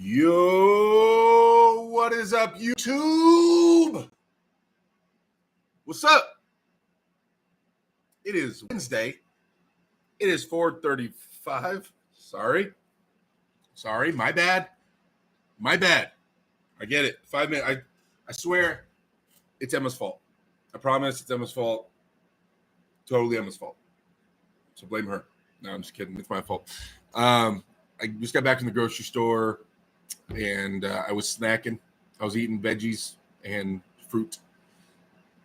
Yo, what is up, YouTube? What's up? It is Wednesday. It is 4:35. Sorry, my bad. I get it. 5 minutes. I swear it's Emma's fault. I promise it's Emma's fault. Totally Emma's fault. So blame her. No, I'm just kidding. It's my fault. I just got back from the grocery store and I was snacking. I was eating veggies and fruit.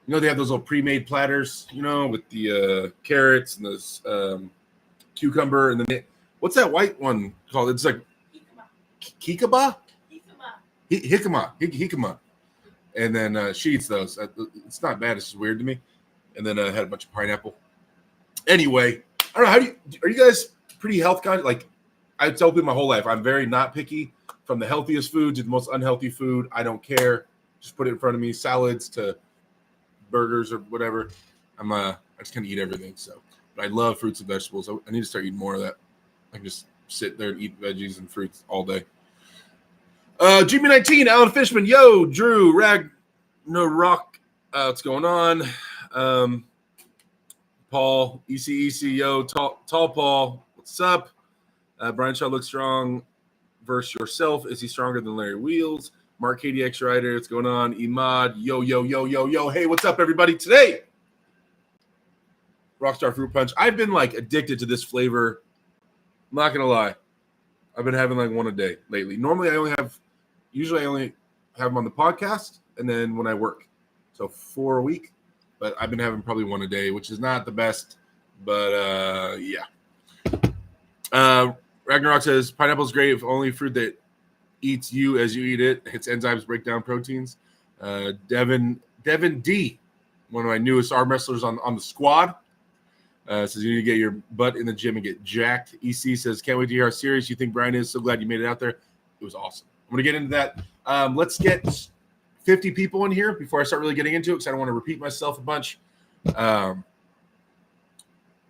You know, they have those little pre-made platters, you know, with the carrots and those cucumber. And then what's that white one called? It's like jicama. And then she eats those. It's not bad. It's just weird to me. And then I had a bunch of pineapple. Anyway, I don't know. Are you guys pretty health conscious? Like I tell people my whole life, I'm very not picky. From the healthiest food to the most unhealthy food, I don't care. Just put it in front of me. Salads to burgers or whatever. I just kind of eat everything. So, but I love fruits and vegetables. I need to start eating more of that. I can just sit there and eat veggies and fruits all day. GB19, Alan Fishman, yo, Drew, Ragnarok, what's going on? Paul, ECEC, yo, tall Paul, what's up? Brian Shaw looks strong versus yourself. Is he stronger than Larry Wheels? Mark KDX Rider, what's going on? Imad, yo. Hey, what's up, everybody? Today, Rockstar Fruit Punch. I've been like addicted to this flavor. I'm not gonna lie. I've been having like one a day lately. Normally, I only have them on the podcast and then when I work. So 4 a week. But I've been having probably one a day, which is not the best. But yeah. Ragnarok says pineapple is great if only fruit that eats you as you eat it. Its enzymes break down proteins. Devin D, one of my newest arm wrestlers on the squad, says you need to get your butt in the gym and get jacked. EC says, can't wait to hear how serious you think Brian is. So glad you made it out there. It was awesome. I'm going to get into that. Let's get 50 people in here before I start really getting into it because I don't want to repeat myself a bunch. The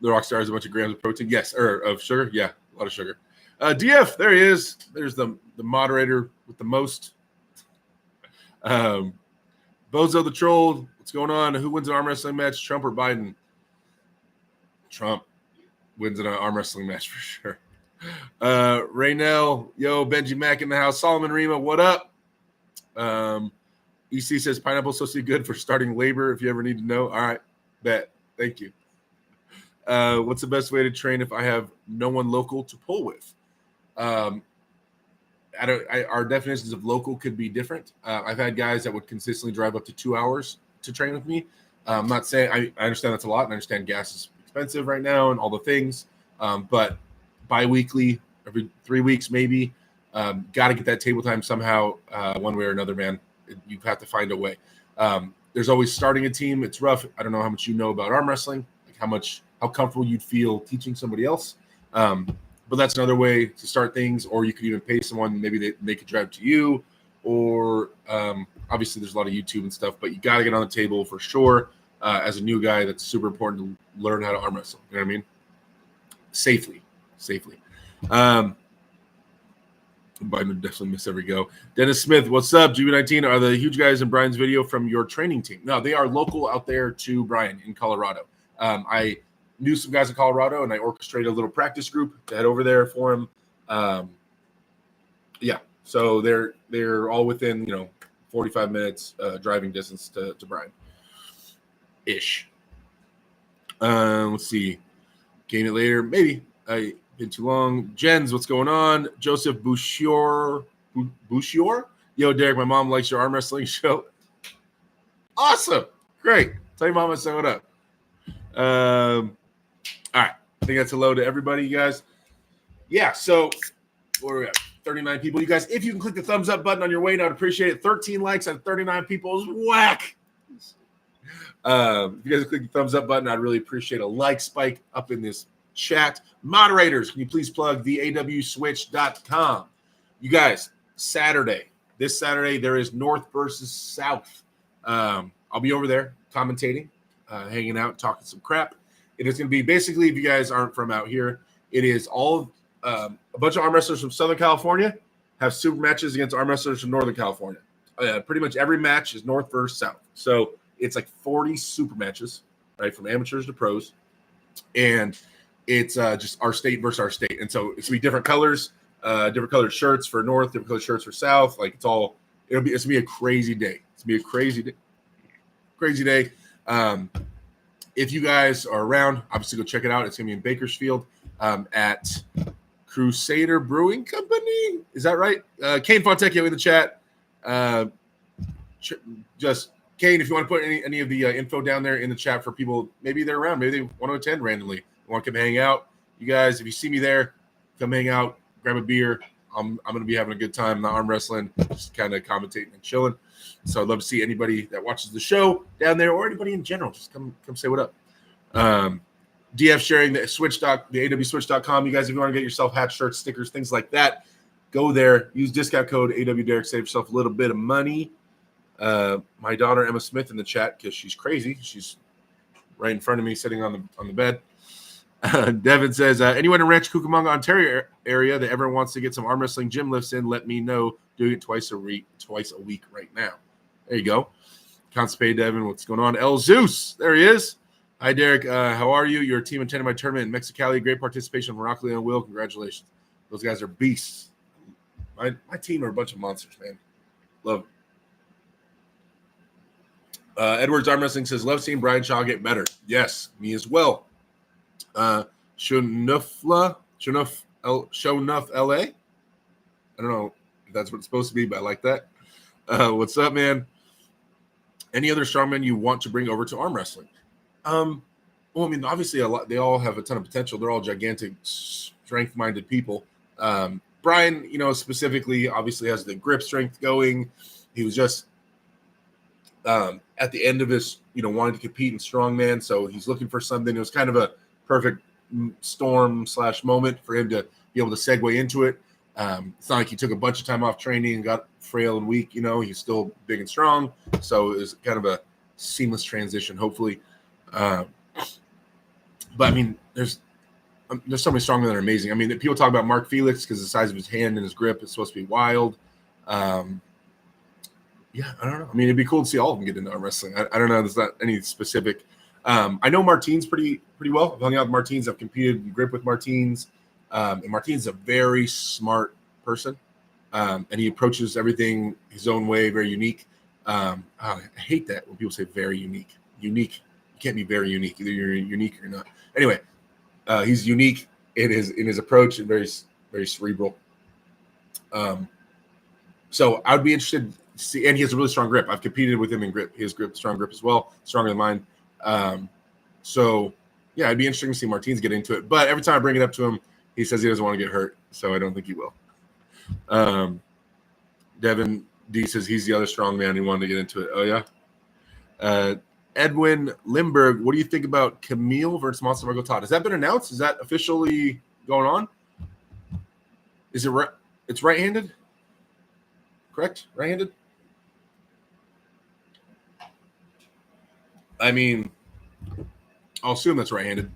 Rockstar has a bunch of grams of protein. Yes, or of sugar. Yeah, a lot of sugar. DF, there he is. There's the moderator with the most. Bozo the Troll, what's going on? Who wins an arm wrestling match, Trump or Biden? Trump wins an arm wrestling match for sure. Raynell, yo, Benji Mack in the house. Solomon Rima, what up? EC says pineapple's supposed to be good for starting labor if you ever need to know. All right, bet. Thank you. What's the best way to train if I have no one local to pull with? Our definitions of local could be different. I've had guys that would consistently drive up to 2 hours to train with me. I'm not saying I understand that's a lot, and I understand gas is expensive right now and all the things. But bi-weekly, every 3 weeks maybe, got to get that table time somehow, one way or another, man. You have to find a way. There's always starting a team. It's rough. I don't know how much you know about arm wrestling, like how comfortable you'd feel teaching somebody else. But that's another way to start things, or you could even pay someone. Maybe they could drive to you, or obviously there's a lot of YouTube and stuff, but you got to get on the table for sure. As a new guy, that's super important to learn how to arm wrestle. You know what I mean? Safely. Biden would definitely miss every go. Dennis Smith, what's up? GB19, are the huge guys in Brian's video from your training team? No, they are local out there to Brian in Colorado. I knew some guys in Colorado, and I orchestrated a little practice group to head over there for him. Yeah, so they're all within 45 minutes driving distance to Brian. Ish. Let's see. Gain it later, maybe. Been too long. Jens, what's going on? Joseph Bouchior. Yo, Derek, my mom likes your arm wrestling show. Awesome. Great. Tell your mom I said what up. All right. I think that's hello to everybody, you guys. Yeah, so what are we at? 39 people. You guys, if you can click the thumbs up button on your way, I'd appreciate it. 13 likes on 39 people is whack. If you guys click the thumbs up button, I'd really appreciate a like spike up in this chat. Moderators, can you please plug theawswitch.com? You guys, this Saturday, there is North versus South. I'll be over there commentating, hanging out, talking some crap. It is going to be basically, if you guys aren't from out here, it is all a bunch of arm wrestlers from Southern California have super matches against arm wrestlers from Northern California. Pretty much every match is North versus South. So it's like 40 super matches, right, from amateurs to pros. And it's just our state versus our state. And so it's going to be different colors, different colored shirts for North, different colored shirts for South. Like it's going to be a crazy day. It's going to be a crazy day. If you guys are around, obviously go check it out. It's going to be in Bakersfield at Crusader Brewing Company. Is that right? Kane Fontecchio in the chat. Just Kane, if you want to put any of the info down there in the chat for people, maybe they're around, maybe they want to attend randomly, want to come hang out. You guys, if you see me there, come hang out, grab a beer. I'm going to be having a good time, not arm wrestling, just kind of commentating and chilling. So I'd love to see anybody that watches the show down there, or anybody in general. Just come say what up. DF sharing the awswitch.com. You guys, if you want to get yourself hats, shirts, stickers, things like that, go there. Use discount code AWDerek. Save yourself a little bit of money. My daughter Emma Smith in the chat, because she's crazy. She's right in front of me, sitting on the bed. Devin says, anyone in Rancho Cucamonga, Ontario area that ever wants to get some arm wrestling gym lifts in, let me know. Doing it twice a week right now. There you go. Constipated Devin, what's going on? El Zeus, there he is. Hi, Derek. How are you? You're a team attending my tournament in Mexicali. Great participation from Rocklee and Will. Congratulations. Those guys are beasts. My team are a bunch of monsters, man. Love it. Edwards Arm Wrestling says, love seeing Brian Shaw get better. Yes, me as well. Shonuff LA. I don't know if that's what it's supposed to be, but I like that. What's up, man? Any other strongmen you want to bring over to arm wrestling? Well, I mean, obviously, they all have a ton of potential. They're all gigantic, strength-minded people. Brian, specifically, obviously has the grip strength going. He was just at the end of his, wanting to compete in strongman, so he's looking for something. It was kind of a perfect storm/moment for him to be able to segue into it. It's not like he took a bunch of time off training and got frail and weak. He's still big and strong, so it was kind of a seamless transition, hopefully. But I mean, there's so many strongmen that are amazing. I mean, people talk about Mark Felix because the size of his hand and his grip is supposed to be wild. Yeah, I don't know. I mean, it'd be cool to see all of them get into arm wrestling. I don't know. There's not any specific. I know Martine's pretty well. I've hung out with Martine's. I've competed in grip with Martine's. And Martine's a very smart person. And he approaches everything his own way, very unique. I hate that when people say very unique. Unique. You can't be very unique. Either you're unique or not. Anyway, he's unique in his approach and very, very cerebral. So I would be interested to see, and he has a really strong grip. I've competed with him in grip. His strong grip as well, stronger than mine. So yeah, it'd be interesting to see Martins get into it. But every time I bring it up to him, he says he doesn't want to get hurt, so I don't think he will. Devin D says he's the other strong man. He wanted to get into it. Oh yeah. Edwin Limberg, what do you think about Camille versus Monster Margot Todd? Has that been announced? Is that officially going on? Is it right? It's right-handed? Correct? Right-handed? I mean, I'll assume that's right-handed.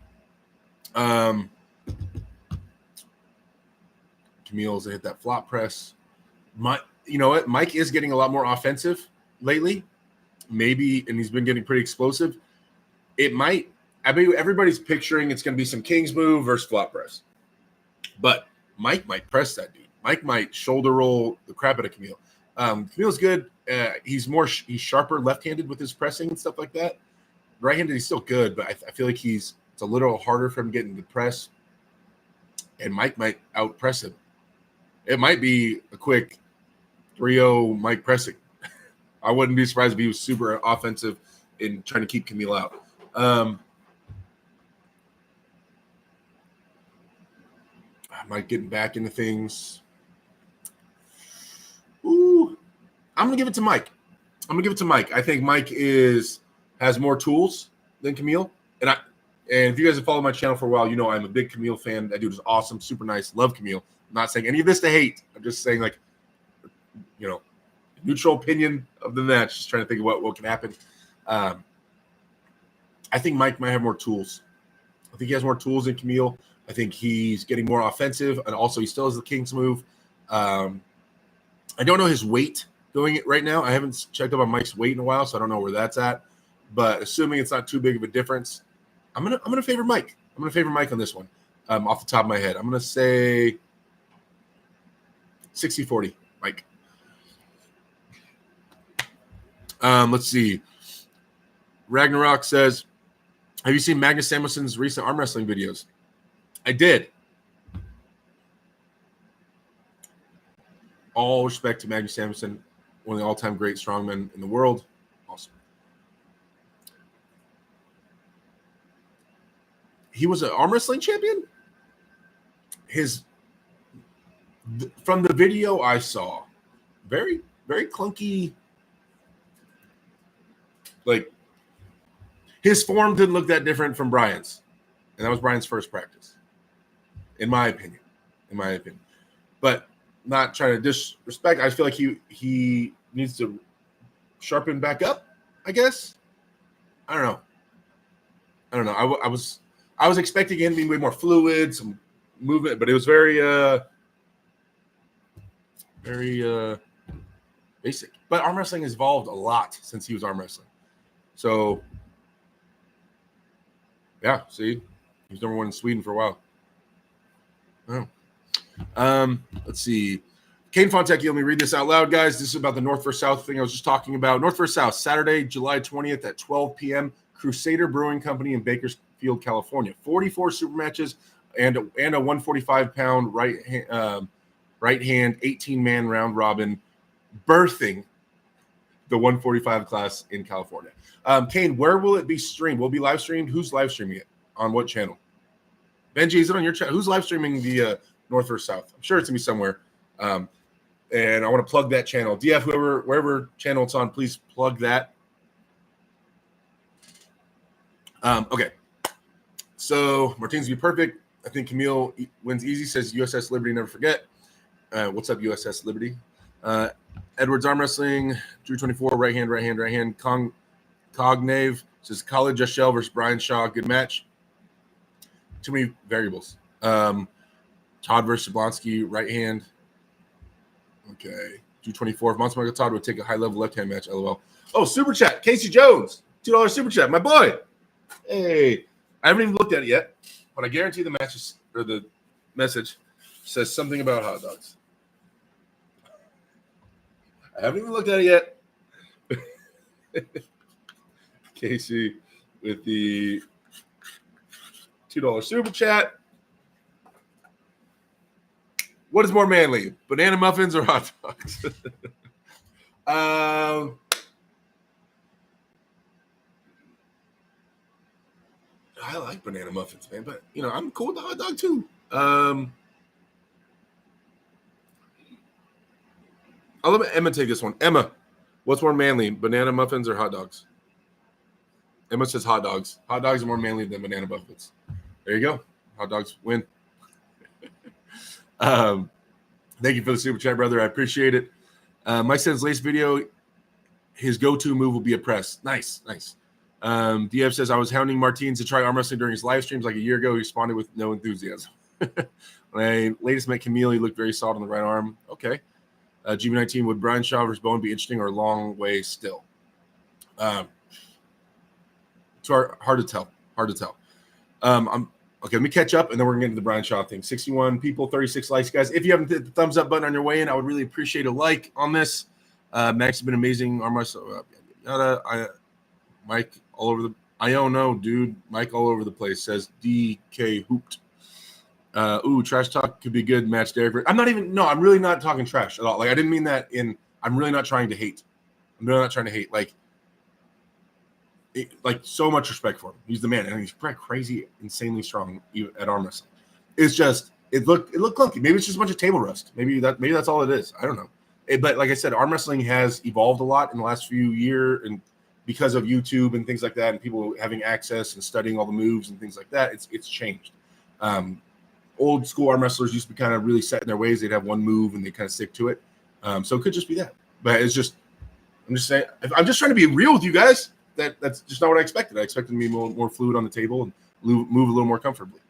Camille's hit that flop press. You know what? Mike is getting a lot more offensive lately. Maybe, and he's been getting pretty explosive. It might. I mean, everybody's picturing it's going to be some King's move versus flop press. But Mike might press that dude. Mike might shoulder roll the crap out of Camille. Camille's good. He's sharper left-handed with his pressing and stuff like that. Right-handed, he's still good, but I feel like it's a little harder for him getting the press. And Mike might out-press him. It might be a quick 3-0 Mike pressing. I wouldn't be surprised if he was super offensive in trying to keep Camille out. Mike getting back into things. Ooh, I'm gonna give it to Mike. I think Mike has more tools than Camille. And if you guys have followed my channel for a while, you know I'm a big Camille fan. That dude is awesome, super nice. Love Camille. I'm not saying any of this to hate. I'm just saying, like, neutral opinion of the match. Just trying to think of what can happen. I think Mike might have more tools. I think he has more tools than Camille. I think he's getting more offensive, and also he still has the King's move. I don't know his weight going it right now. I haven't checked up on Mike's weight in a while, so I don't know where that's at. But assuming it's not too big of a difference, I'm gonna favor Mike. I'm gonna favor Mike on this one. Off the top of my head, I'm gonna say 60-40, Mike. Let's see. Ragnarok says, have you seen Magnus Samuelsson's recent arm wrestling videos? I did. All respect to Magnus Samuelsson, one of the all-time great strongmen in the world. Awesome. He was an arm wrestling champion? From the video I saw, very, very clunky. Like, his form didn't look that different from Brian's. And that was Brian's first practice, in my opinion. But not trying to disrespect. I feel like he needs to sharpen back up, I guess. I don't know. I was expecting him to be way more fluid, some movement, but it was very basic. But arm wrestling has evolved a lot since he was arm wrestling. So, yeah, see, he was number one in Sweden for a while. Oh. Let's see. Kane Fontaine, let me read this out loud, guys. This is about the North vs. South thing I was just talking about. North vs. South, Saturday, July 20th at 12 p.m., Crusader Brewing Company in Bakersfield, California. 44 super matches and a 145-pound right hand 18-man round robin, birthing the 145 class in California. Kane, where will it be streamed? Will it be live streamed? Who's live streaming it? On what channel? Benji, is it on your channel? Who's live streaming the North vs. South? I'm sure it's going to be somewhere. And I want to plug that channel. DF, wherever channel it's on, please plug that. Okay. So Martinez be perfect. I think Camille wins easy, says USS Liberty, never forget. What's up, USS Liberty? Edwards Arm Wrestling, Drew 24, right hand. Cognave says College Joshelle versus Brian Shaw, good match. Too many variables. Todd versus Jablonski, right hand. Okay. Drew 24. If Monster Michael Todd would take a high-level left-hand match, LOL. Oh, Super Chat. Casey Jones. $2 Super Chat. My boy. Hey. I haven't even looked at it yet, but I guarantee the matches or the message says something about hot dogs. I haven't even looked at it yet. Casey with the $2 Super Chat. What is more manly, banana muffins or hot dogs? I like banana muffins, man, but I'm cool with the hot dog too. I'll let Emma take this one. Emma, what's more manly, banana muffins or hot dogs? Emma says hot dogs. Hot dogs are more manly than banana muffins. There you go. Hot dogs win. Thank you for the super chat, brother. I appreciate it. Mike says latest video, his go-to move will be a press. Nice. DF says, I was hounding Martins to try arm wrestling during his live streams like a year ago. He responded with no enthusiasm. When I latest met Camille, he looked very solid on the right arm. Okay. GB19, would Brian Shaw versus Bowen be interesting or a long way still? It's hard to tell. Okay, let me catch up, and then we're going to get into the Brian Shaw thing. 61 people, 36 likes, guys. If you haven't hit the thumbs up button on your way in, I would really appreciate a like on this. Max has been amazing. Mike all over the – I don't know, dude. Mike all over the place says DK hooped. Trash talk could be good. Match Derek. I'm really not talking trash at all. Like, I didn't mean that I'm really not trying to hate. Like so much respect for him. He's the man, and he's crazy, insanely strong at arm wrestling. It's just it looked clunky. Maybe it's just a bunch of table rust. Maybe that's all it is. I don't know. But like I said, arm wrestling has evolved a lot in the last few years, and because of YouTube and things like that, and people having access and studying all the moves and things like that, it's changed. Old school arm wrestlers used to be kind of really set in their ways. They'd have one move and they kind of stick to it. So it could just be that. But I'm just saying. I'm just trying to be real with you guys. That's just not what I expected. I expected him to be more fluid on the table and move a little more comfortably.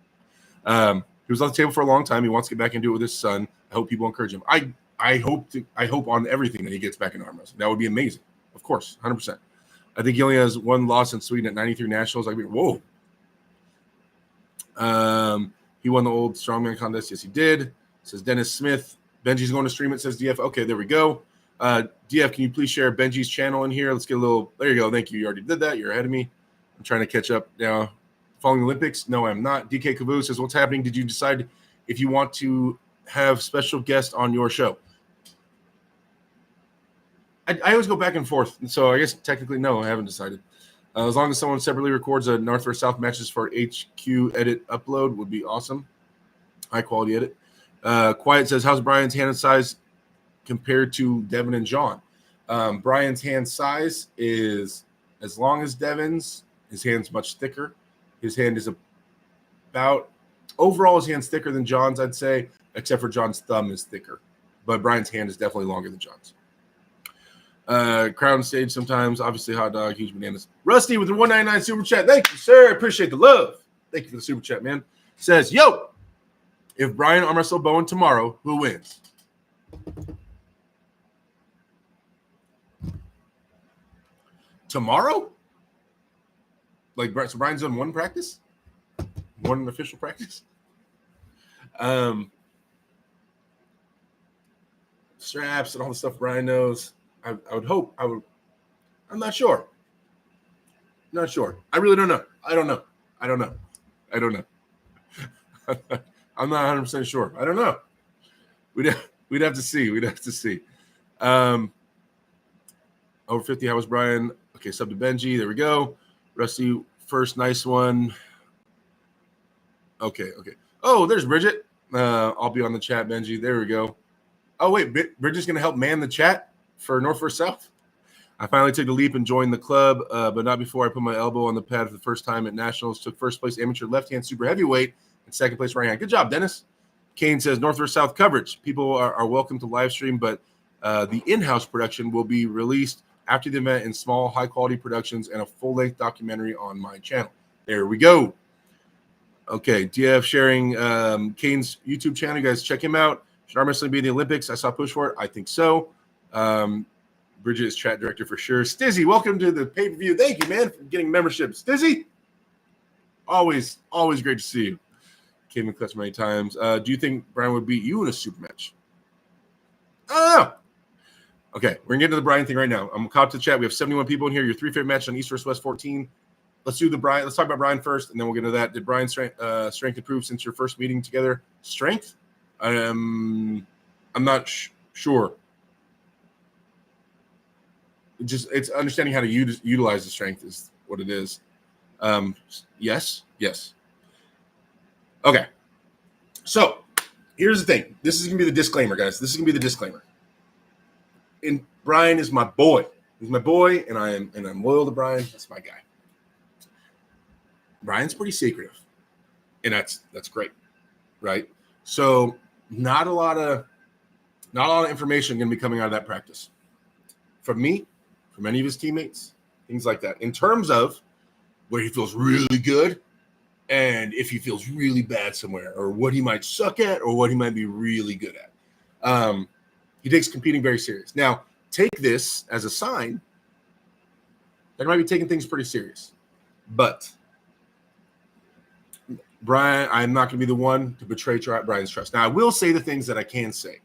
He was on the table for a long time. He wants to get back into it with his son. I hope people encourage him. I I hope on everything that he gets back in arm wrestling. That would be amazing. Of course, 100%. I think he only has one loss in Sweden at 93 nationals. Whoa. He won the old strongman contest. Yes, he did. Says Dennis Smith. Benji's going to stream it, says DF. Okay, there we go. DF, can you please share Benji's channel in here? Let's get a little. There you go. Thank you. You already did that. You're ahead of me. I'm trying to catch up now. Following the Olympics? No, I'm not. DK Kavu says, what's happening? Did you decide if you want to have special guests on your show? I always go back and forth. And so I guess technically, no, I haven't decided. As long as someone separately records a North versus South matches for HQ edit upload would be awesome. High quality edit. Quiet says, how's Brian's hand size compared to Devin and John? Brian's hand size is as long as Devin's. His hand's much thicker. His hand is about, overall, his hand's thicker than John's, I'd say, except for John's thumb is thicker. But Brian's hand is definitely longer than John's. Crowd on stage sometimes, obviously hot dog, huge bananas. Rusty with the 199 super chat. Thank you, sir. Appreciate the love. Thank you for the super chat, man. Says, yo, if Brian arm wrestle Bowen tomorrow, who wins? Tomorrow? Like, so Brian's done one practice? One official practice? Straps and all the stuff Brian knows. I would hope. I'm not sure. Not sure. I really don't know. I don't know. I'm not 100% sure. I don't know. We'd have to see. Over 50, how was Brian? Okay, sub to Benji. There we go. Rusty, first nice one. Okay. Oh, there's Bridget. I'll be on the chat, Benji. There we go. Oh, wait. Bridget's going to help man the chat for North vs. South. I finally took the leap and joined the club, but not before I put my elbow on the pad for the first time at Nationals. Took first place amateur left-hand super heavyweight and second place right hand. Good job, Dennis. Kane says North vs. South coverage. People are welcome to live stream, but the in-house production will be released after the event in small, high-quality productions and a full-length documentary on my channel. There we go. Okay, DF sharing Kane's YouTube channel. You guys check him out. Should arm wrestling be in the Olympics? I saw push for it. I think so. Bridget is chat director for sure. Stizzy, welcome to the pay-per-view. Thank you, man, for getting membership. Stizzy, always great to see you. Came in clutch many times. Do you think Brian would beat you in a super match? I don't know. Okay, we're going to get into the Brian thing right now. I'm going to call to the chat. We have 71 people in here. Your 3 favorite match on East vs. West 14. Let's do the Brian. Let's talk about Brian first, and then we'll get into that. Did Brian's strength improve since your first meeting together? Strength? I'm not sure. It's understanding how to utilize the strength is what it is. Yes. Okay. So here's the thing. This is going to be the disclaimer, guys. This is going to be the disclaimer. And Brian is my boy. He's my boy, and I'm loyal to Brian. That's my guy. Brian's pretty secretive, and that's great, right? So not a lot of information going to be coming out of that practice from me, from any of his teammates, things like that. In terms of where he feels really good, and if he feels really bad somewhere, or what he might suck at, or what he might be really good at. He takes competing very serious. Now, take this as a sign that he might be taking things pretty serious. But Brian, I'm not going to be the one to betray Brian's trust. Now, I will say the things that I can say,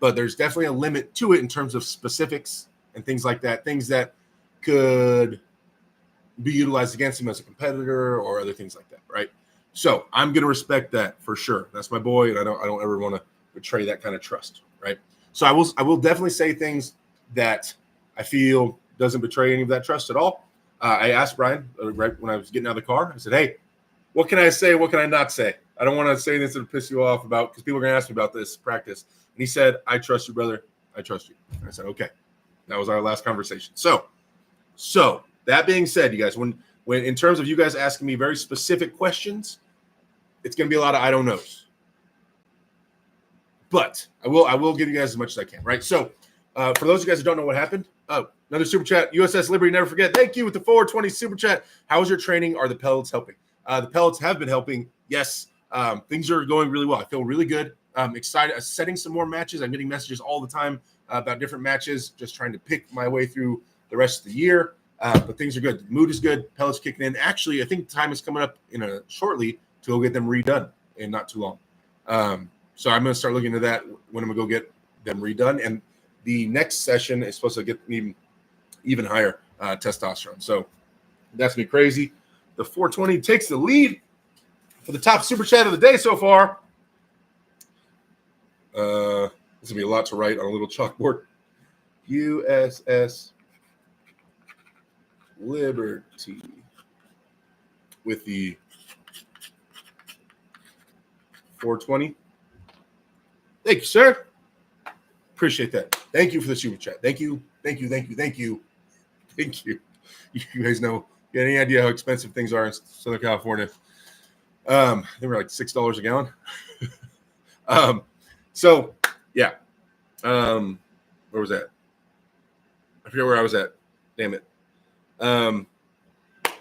but there's definitely a limit to it in terms of specifics and things like that, things that could be utilized against him as a competitor or other things like that, right? So I'm going to respect that for sure. That's my boy, and I don't ever want to betray that kind of trust, right? So I will definitely say things that I feel doesn't betray any of that trust at all. I asked Brian right when I was getting out of the car. I said, "Hey, what can I say? What can I not say? I don't want to say this to piss you off about because people are going to ask me about this practice." And he said, "I trust you, brother. I trust you." And I said, "Okay." That was our last conversation. So that being said, you guys, when in terms of you guys asking me very specific questions, it's going to be a lot of I don't knows. But I will give you guys as much as I can, right? So for those of you guys who don't know what happened, another super chat, USS Liberty, never forget. Thank you with the 420 super chat. How is your training? Are the pellets helping? The pellets have been helping. Yes, things are going really well. I feel really good. I'm excited, setting some more matches. I'm getting messages all the time about different matches, just trying to pick my way through the rest of the year. But things are good. The mood is good. Pellet's kicking in. Actually, I think time is coming up shortly to go get them redone in not too long. So I'm going to start looking into that when I'm going to go get them redone. And the next session is supposed to get me even higher testosterone. So that's going to be crazy. The 420 takes the lead for the top super chat of the day so far. This will be a lot to write on a little chalkboard. USS Liberty with the 420. Thank you, sir. Appreciate that. Thank you for the super chat. Thank you. Thank you. Thank you. Thank you. Thank you. You guys know, you got any idea how expensive things are in Southern California? They were like $6 a gallon. So yeah. Where was that? I forget where I was at. Damn it.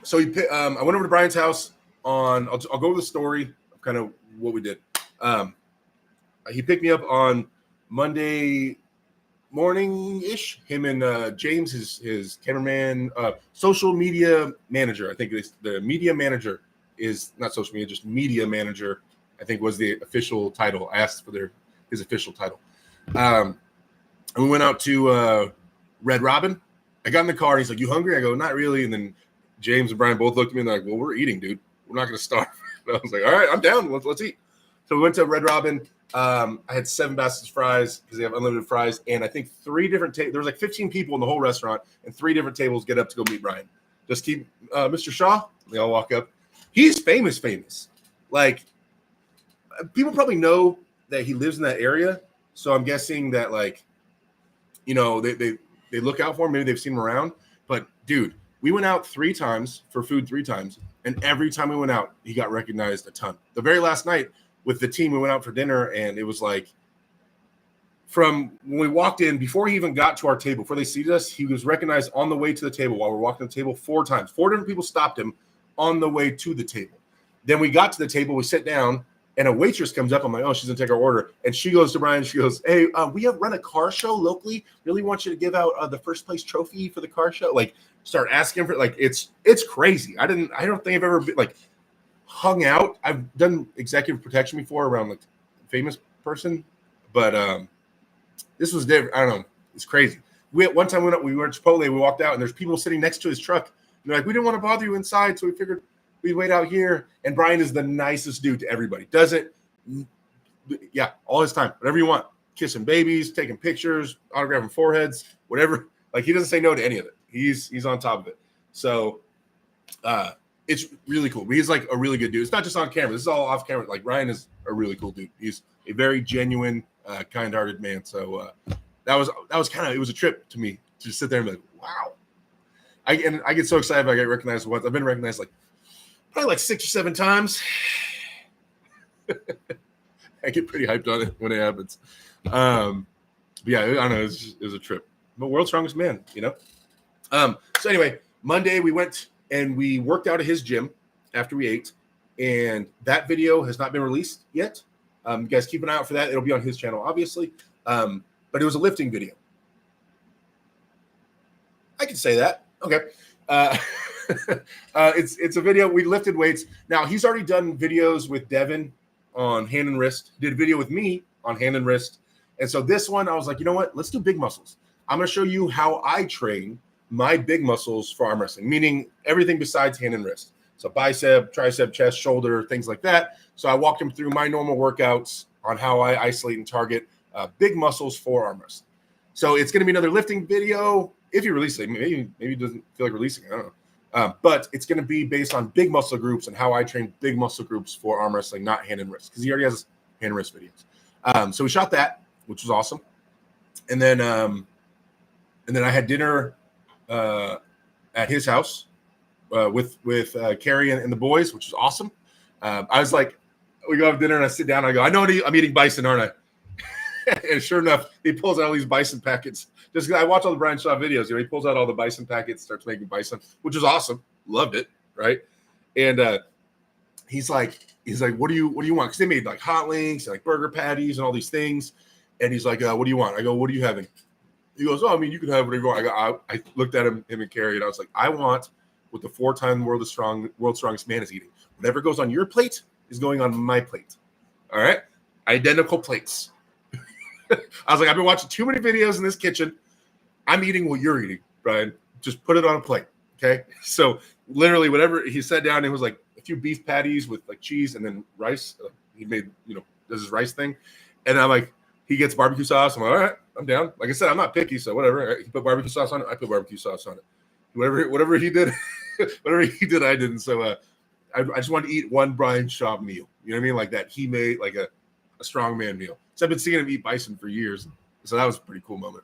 So I went over to Brian's house on. I'll go over the story of kind of what we did. He picked me up on Monday morning-ish. Him and James, his cameraman, social media manager. I think the media manager is not social media, just media manager. I think was the official title. I asked for his official title. And we went out to Red Robin. I got in the car. And he's like, "You hungry?" I go, "Not really." And then James and Brian both looked at me and they're like, "Well, we're eating, dude. We're not going to starve." And I was like, "All right, I'm down. Let's eat." So we went to Red Robin. I had 7 baskets of fries because they have unlimited fries, and I think 3 different tables. There was like 15 people in the whole restaurant, and 3 different tables get up to go meet Brian. Just keep Mr. Shaw. They all walk up. He's famous. Like people probably know that he lives in that area, so I'm guessing that they look out for him. Maybe they've seen him around. But dude, we went out 3 times for food 3 times, and every time we went out, he got recognized a ton. The very last night with the team, we went out for dinner, and it was like from when we walked in, before he even got to our table, before they seated us, he was recognized on the way to the table while we're walking to the table 4 times. 4 different people stopped him on the way to the table. Then we got to the table, we sit down, and a waitress comes up. I'm like, "Oh, she's gonna take our order." And she goes to Brian. She goes, "Hey, we have run a car show locally. Really want you to give out the first place trophy for the car show." Like, start asking for it's crazy. I don't think I've ever been, hung out. I've done executive protection before around a famous person, but this was different. I don't know. It's crazy. One time we were at Chipotle. We walked out and there's people sitting next to his truck. And they're like, "We didn't want to bother you inside, so we figured we'd wait out here." And Brian is the nicest dude to everybody. All his time, whatever you want, kissing babies, taking pictures, autographing foreheads, whatever. Like, he doesn't say no to any of it. He's on top of it. So it's really cool. He's like a really good dude. It's not just on camera. This is all off camera. Like, Ryan is a really cool dude. He's a very genuine, kind-hearted man. So that was kind of, it was a trip to me to just sit there and be like, wow. I get so excited if I get recognized once. I've been recognized probably 6 or 7 times. I get pretty hyped on it when it happens. Yeah, I don't know. It was a trip. But world's strongest man, So anyway, Monday we went and we worked out at his gym after we ate, and that video has not been released yet. You guys keep an eye out for that. It'll be on his channel, obviously. But it was a lifting video. I can say that. Okay. It's a video. We lifted weights. Now, he's already done videos with Devin on hand and wrist. Did a video with me on hand and wrist. And so this one, I was like, you know what? Let's do big muscles. I'm going to show you how I train my big muscles for arm wrestling, meaning everything besides hand and wrist. So bicep, tricep, chest, shoulder, things like that. So I walked him through my normal workouts on how I isolate and target big muscles for arm wrestling. So it's going to be another lifting video. If you release it, maybe it doesn't feel like releasing it. I don't know. But it's going to be based on big muscle groups and how I train big muscle groups for arm wrestling, not hand and wrist, because he already has hand and wrist videos. So we shot that, which was awesome. And then I had dinner at his house with Carrie and the boys, which was awesome. I was like, we go have dinner and I sit down and I go, I know I'm eating bison, aren't I? And sure enough, he pulls out all these bison packets. Just I watch all the Brian Shaw videos. He pulls out all the bison packets, starts making bison, which is awesome. Loved it, right? And he's like, what do you want? Because they made like hot links and like burger patties and all these things. And he's like, what do you want? I go, what are you having? He goes, oh, I mean, you can have whatever you want. I looked at him and Carrie, and I was like, I want what the 4-time world's strongest man is eating. Whatever goes on your plate is going on my plate. All right? Identical plates. I was like, I've been watching too many videos in this kitchen. I'm eating what you're eating, Brian. Just put it on a plate. Okay. So literally whatever he sat down, it was like a few beef patties with like cheese and then rice. He made, does his rice thing. And I'm like, he gets barbecue sauce. I'm like, all right, I'm down. Like I said, I'm not picky. So whatever. He put barbecue sauce on it. I put barbecue sauce on it. Whatever he did, I didn't. So I just wanted to eat one Brian Shaw meal. You know what I mean? Like that. He made like a strongman meal. So I've been seeing him eat bison for years. So that was a pretty cool moment.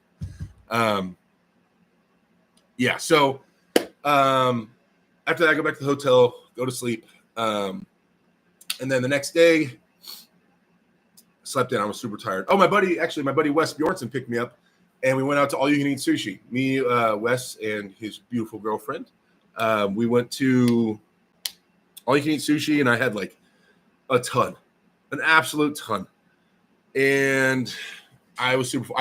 Yeah. So after that, I go back to the hotel, go to sleep. And then the next day, slept in. I was super tired. Oh, my buddy Wes Bjornson picked me up, and we went out to all you can eat sushi. Me, Wes, and his beautiful girlfriend. We went to all you can eat sushi, and I had like a ton, an absolute ton. And I was super.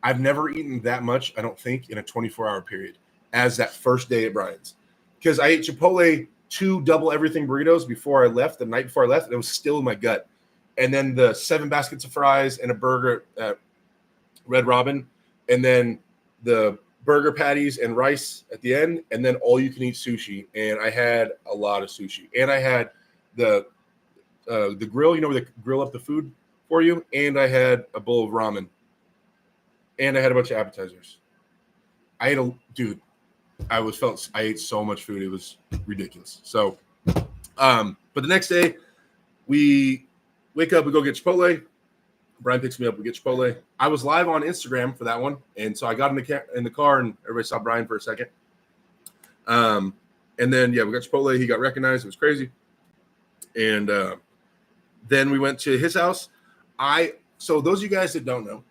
I've never eaten that much, I don't think, in a 24-hour period as that first day at Brian's. Because I ate Chipotle 2 double everything burritos before I left, the night before I left, and it was still in my gut. And then the 7 baskets of fries and a burger at Red Robin, and then the burger patties and rice at the end, and then all you can eat sushi. And I had a lot of sushi. And I had the grill, where they grill up the food for you, and I had a bowl of ramen. And I had a bunch of appetizers. I ate so much food. It was ridiculous. So, but the next day we wake up, we go get Chipotle. Brian picks me up, we get Chipotle. I was live on Instagram for that one. And so I got in the car and everybody saw Brian for a second. And then, yeah, we got Chipotle. He got recognized. It was crazy. And then we went to his house. So those of you guys that don't know,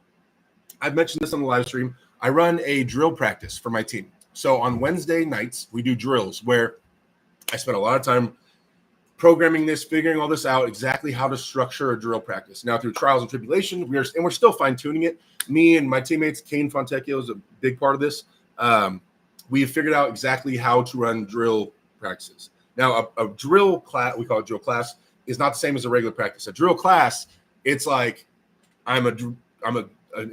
I've mentioned this on the live stream. I run a drill practice for my team. So on Wednesday nights, we do drills where I spend a lot of time programming this, figuring all this out, exactly how to structure a drill practice. Now, through trials and tribulation, we're still fine-tuning it. Me and my teammates, Kane Fontecchio is a big part of this. We have figured out exactly how to run drill practices. Now, a drill class, we call it drill class, is not the same as a regular practice. A drill class, it's like I'm an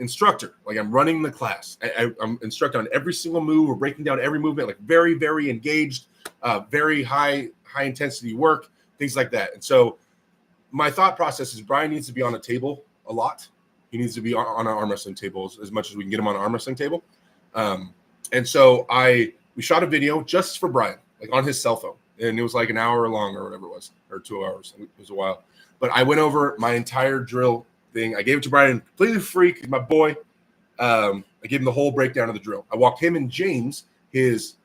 instructor. Like I'm running the class. I'm instructing on every single move. We're breaking down every movement, like very, very engaged, very high intensity work, things like that. And so my thought process is Brian needs to be on a table a lot. He needs to be on an arm wrestling table as much as we can get him on an arm wrestling table. And so we shot a video just for Brian, like on his cell phone. And it was like an hour long or whatever it was, or 2 hours. It was a while. But I went over my entire drill thing. I gave it to Brian completely free because my boy. I gave him the whole breakdown of the drill. I walked him and James, his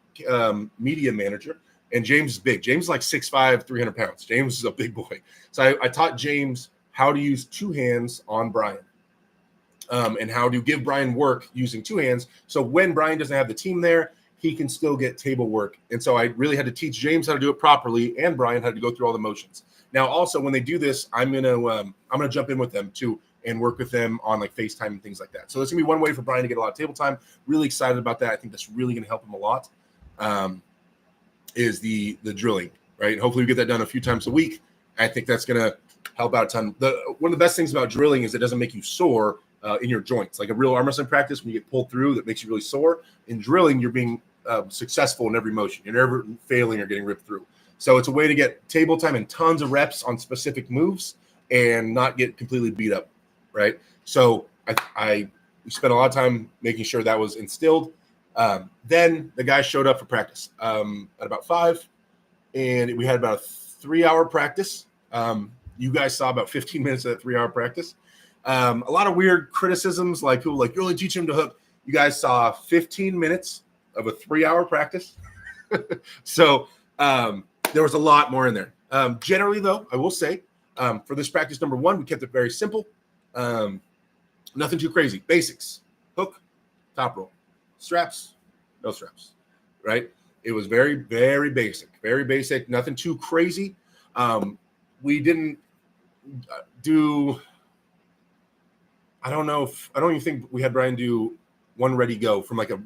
media manager, and James is big. James is like 6'5", 300 pounds. James is a big boy. So I taught James how to use 2 hands on Brian and how to give Brian work using 2 hands. So when Brian doesn't have the team there, he can still get table work. And so I really had to teach James how to do it properly, and Brian had to go through all the motions. Now, also, when they do this, I'm gonna jump in with them too and work with them on like FaceTime and things like that. So that's gonna be one way for Brian to get a lot of table time. Really excited about that. I think that's really gonna help him a lot. Is the drilling, right? Hopefully we get that done a few times a week. I think that's gonna help out a ton. One of the best things about drilling is it doesn't make you sore in your joints. Like a real arm wrestling practice, when you get pulled through, that makes you really sore. In drilling, you're being successful in every motion. You're never failing or getting ripped through. So it's a way to get table time and tons of reps on specific moves and not get completely beat up, right? So we spent a lot of time making sure that was instilled. Then the guys showed up for practice at about 5, and we had about a 3-hour practice. You guys saw about 15 minutes of that 3-hour practice. A lot of weird criticisms, like people like, you only teach him to hook. You guys saw 15 minutes of a 3-hour practice. So there was a lot more in there. Generally, though, I will say, for this practice number 1, we kept it very simple. Nothing too crazy. Basics. Hook, top roll. Straps, no straps, right? It was very, very basic, nothing too crazy. We didn't do, I don't even think we had Brian do one ready go from like a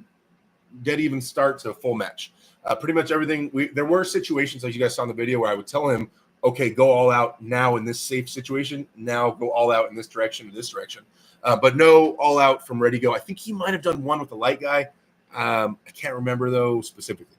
dead even start to a full match. Pretty much everything. There were situations, like you guys saw in the video, where I would tell him, okay, go all out now in this safe situation. Now go all out in this direction, but no all out from ready go. I think he might have done one with the light guy. I can't remember though specifically.